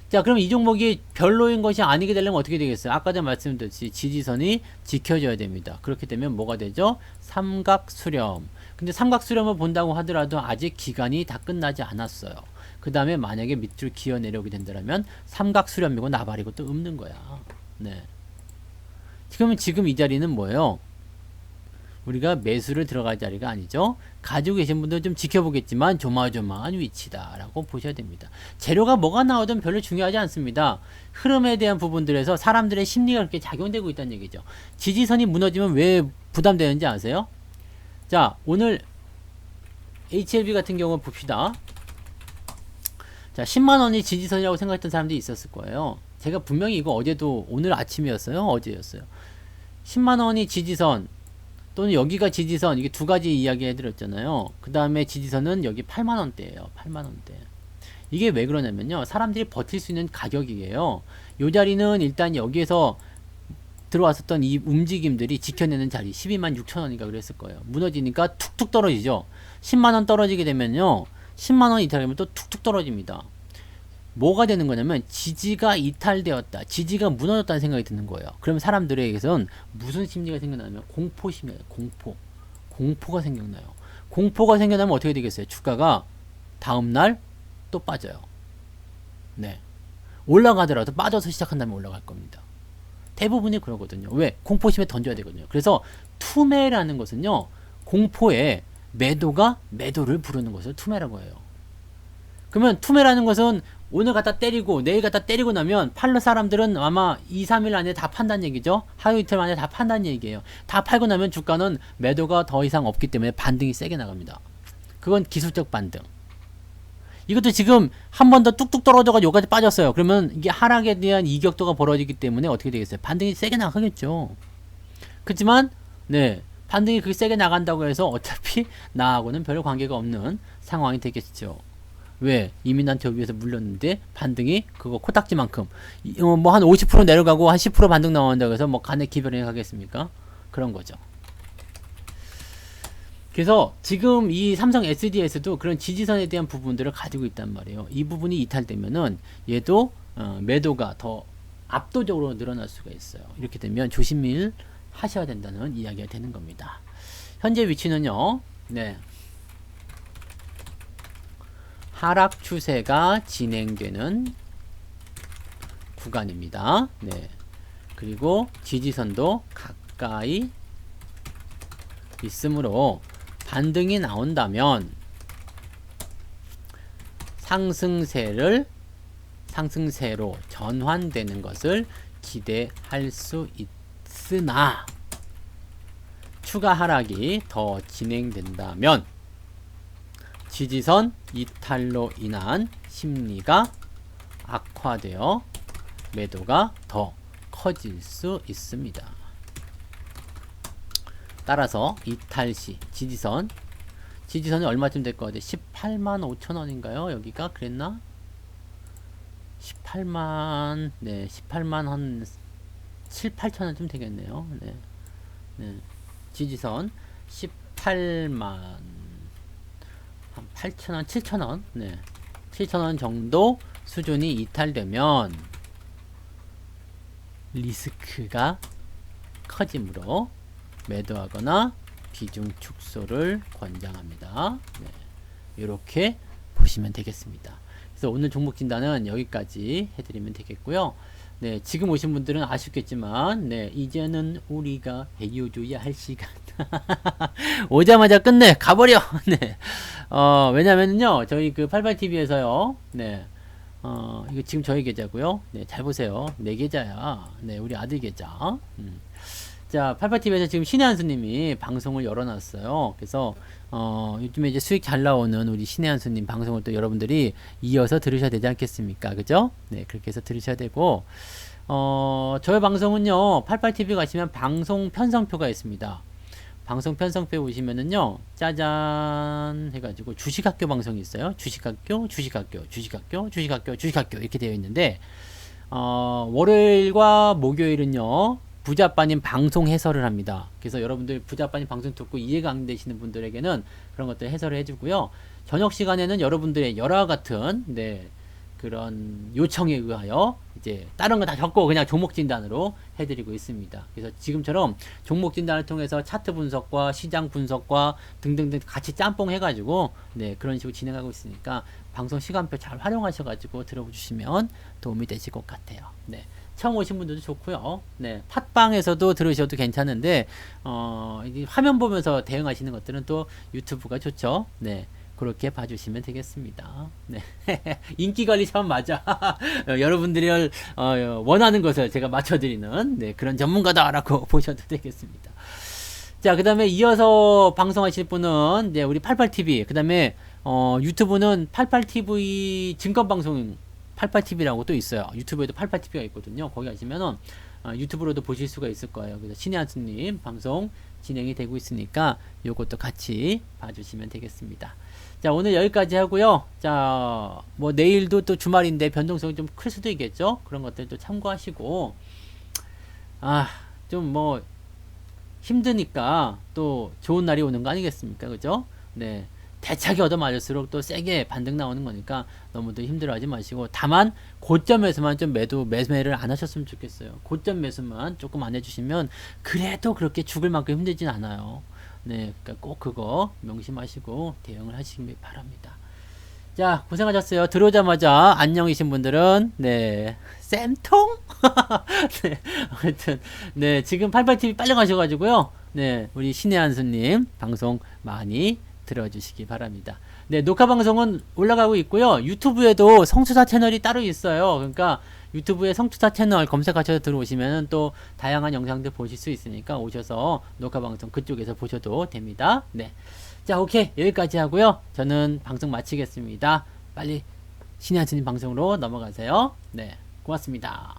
자, 그럼 이 종목이 별로인 것이 아니게 되려면 어떻게 되겠어요? 아까 전에 말씀드렸듯이 지지선이 지켜져야 됩니다. 그렇게 되면 뭐가 되죠? 삼각수렴. 근데 삼각수렴을 본다고 하더라도 아직 기간이 다 끝나지 않았어요. 그 다음에 만약에 밑으로 기어 내려오게 된다면 삼각수렴이고 나발이고 또 읊는 거야. 네. 지금 이 자리는 뭐예요? 우리가 매수를 들어갈 자리가 아니죠. 가지고 계신 분들 좀 지켜보겠지만 조마조마한 위치다라고 보셔야 됩니다. 재료가 뭐가 나오든 별로 중요하지 않습니다. 흐름에 대한 부분들에서 사람들의 심리가 그렇게 작용되고 있다는 얘기죠. 지지선이 무너지면 왜 부담되는지 아세요? 자, 오늘 HLB 같은 경우 봅시다. 자, 10만원이 지지선이라고 생각했던 사람들이 있었을 거예요. 제가 분명히 이거 어제도, 오늘 아침이었어요? 어제였어요. 10만원이 지지선 또는 여기가 지지선, 이게 두 가지 이야기 해드렸잖아요. 그 다음에 지지선은 여기 8만원대예요. 8만원대. 이게 왜 그러냐면요, 사람들이 버틸 수 있는 가격이에요. 요 자리는 일단 여기에서 들어왔었던 이 움직임들이 지켜내는 자리, 12만 6천원인가 그랬을 거예요. 무너지니까 툭툭 떨어지죠. 10만원 떨어지게 되면요, 10만원 이탈하면 또 툭툭 떨어집니다. 뭐가 되는 거냐면 지지가 이탈되었다, 지지가 무너졌다는 생각이 드는 거예요. 그러면 사람들에게선 무슨 심리가 생겨나면 공포심이에요. 공포가 생겨나요. 공포가 생겨나면 어떻게 되겠어요? 주가가 다음날 또 빠져요. 네, 올라가더라도 빠져서 시작한다면 올라갈 겁니다. 대부분이 그러거든요. 왜? 공포심에 던져야 되거든요. 그래서 투매라는 것은요, 공포에 매도가 매도를 부르는 것을 투매라고 해요. 그러면 투매라는 것은 오늘 갖다 때리고 내일 갖다 때리고 나면 팔러 사람들은 아마 2, 3일 안에 다 판다는 얘기죠. 하루 이틀 만에 다 판다는 얘기예요. 다 팔고 나면 주가는 매도가 더 이상 없기 때문에 반등이 세게 나갑니다. 그건 기술적 반등. 이것도 지금 한 번 더 뚝뚝 떨어져가지고 여기까지 빠졌어요. 그러면 이게 하락에 대한 이격도가 벌어지기 때문에 어떻게 되겠어요? 반등이 세게 나가겠죠. 그렇지만 네, 반등이 그렇게 세게 나간다고 해서 어차피 나하고는 별 관계가 없는 상황이 되겠죠. 왜? 이미 난 저 위에서 물렸는데 반등이 그거 코딱지만큼 뭐 한 50% 내려가고 한 10% 반등 나온다고 해서 뭐 간에 기별해 가겠습니까? 그런 거죠. 그래서 지금 이 삼성 SDS도 그런 지지선에 대한 부분들을 가지고 있단 말이에요. 이 부분이 이탈되면은 얘도 매도가 더 압도적으로 늘어날 수가 있어요. 이렇게 되면 조심을 하셔야 된다는 이야기가 되는 겁니다. 현재 위치는요, 네, 하락 추세가 진행되는 구간입니다. 네. 그리고 지지선도 가까이 있으므로 반등이 나온다면 상승세로 전환되는 것을 기대할 수 있으나 추가 하락이 더 진행된다면 지지선 이탈로 인한 심리가 악화되어 매도가 더 커질 수 있습니다. 따라서 이탈시 지지선이 얼마쯤 될 것 같아요? 18만 5천 원인가요? 여기가 그랬나? 18만, 네, 18만 한 7, 8천 원쯤 되겠네요. 네, 네. 지지선 18만 한 8천 원, 7천 원, 네, 7천 원 정도 수준이 이탈되면 리스크가 커지므로 매도하거나 비중 축소를 권장합니다. 네, 이렇게 보시면 되겠습니다. 그래서 오늘 종목 진단은 여기까지 해드리면 되겠고요. 네, 지금 오신 분들은 아쉽겠지만, 네, 이제는 우리가 헤어져야 할 시간. 오자마자 끝내! 가버려! 네. 왜냐면요, 저희 그 88TV에서요, 네, 이거 지금 저희 계좌고요. 네, 잘 보세요. 내 계좌야. 네, 우리 아들 계좌. 자, 88TV에서 지금 신의 한수님이 방송을 열어놨어요. 그래서 요즘에 이제 수익 잘 나오는 우리 신의 한수님 방송을 또 여러분들이 이어서 들으셔야 되지 않겠습니까? 그죠? 네, 그렇게 해서 들으셔야 되고, 저희 방송은요, 88TV 가시면 방송 편성표가 있습니다. 방송 편성표 보시면은요, 짜잔 해가지고 주식학교 방송이 있어요. 주식학교 이렇게 되어 있는데, 월요일과 목요일은요, 부자빠님 방송 해설을 합니다. 그래서 여러분들 부자빠님 방송 듣고 이해가 안 되시는 분들에게는 그런 것들 해설을 해주고요. 저녁 시간에는 여러분들의 열화 같은, 네, 그런 요청에 의하여 이제 다른 거 다 적고 그냥 종목 진단으로 해드리고 있습니다. 그래서 지금처럼 종목 진단을 통해서 차트 분석과 시장 분석과 등등등 같이 짬뽕 해가지고, 네, 그런 식으로 진행하고 있으니까 방송 시간표 잘 활용하셔가지고 들어주시면 도움이 되실 것 같아요. 네. 처음 오신 분들도 좋고요. 네, 팟빵에서도 들으셔도 괜찮은데, 이게 화면 보면서 대응하시는 것들은 또 유튜브가 좋죠. 네, 그렇게 봐주시면 되겠습니다. 네, 인기 관리 참 맞아. 여러분들이 원하는 것을 제가 맞춰드리는, 네, 그런 전문가다라고 보셔도 되겠습니다. 자, 그 다음에 이어서 방송하실 분은, 네, 우리 88TV, 그 다음에 유튜브는 88TV 증권방송 88TV라고 또 있어요. 유튜브에도 88TV가 있거든요. 거기 가시면은 유튜브로도 보실 수가 있을 거예요. 그래서 신의 한수님 방송 진행이 되고 있으니까 요것도 같이 봐주시면 되겠습니다. 자, 오늘 여기까지 하고요. 자, 뭐 내일도 또 주말인데 변동성이 좀 클 수도 있겠죠. 그런 것들도 참고하시고, 좀 뭐 힘드니까 또 좋은 날이 오는 거 아니겠습니까? 그죠? 네. 대차게 얻어맞을수록 또 세게 반등 나오는 거니까 너무도 힘들어하지 마시고, 다만 고점에서만 좀 매매를 안 하셨으면 좋겠어요. 고점 매수만 조금 안 해주시면 그래도 그렇게 죽을 만큼 힘들진 않아요. 네, 그러니까 꼭 그거 명심하시고 대응을 하시기 바랍니다. 자, 고생하셨어요. 들어오자마자 안녕이신 분들은, 네, 쌤통? 네, 아무튼, 네, 지금 88TV 빨리 가셔가지고요. 네, 우리 신의 한수님 방송 많이 들어주시기 바랍니다. 네, 녹화 방송은 올라가고 있고요. 유튜브에도 성투사 채널이 따로 있어요. 그러니까 유튜브에 성투사 채널 검색하셔서 들어오시면 또 다양한 영상들 보실 수 있으니까 오셔서 녹화 방송 그쪽에서 보셔도 됩니다. 네, 자, 오케이, 여기까지 하고요. 저는 방송 마치겠습니다. 빨리 신의 한수님 방송으로 넘어가세요. 네, 고맙습니다.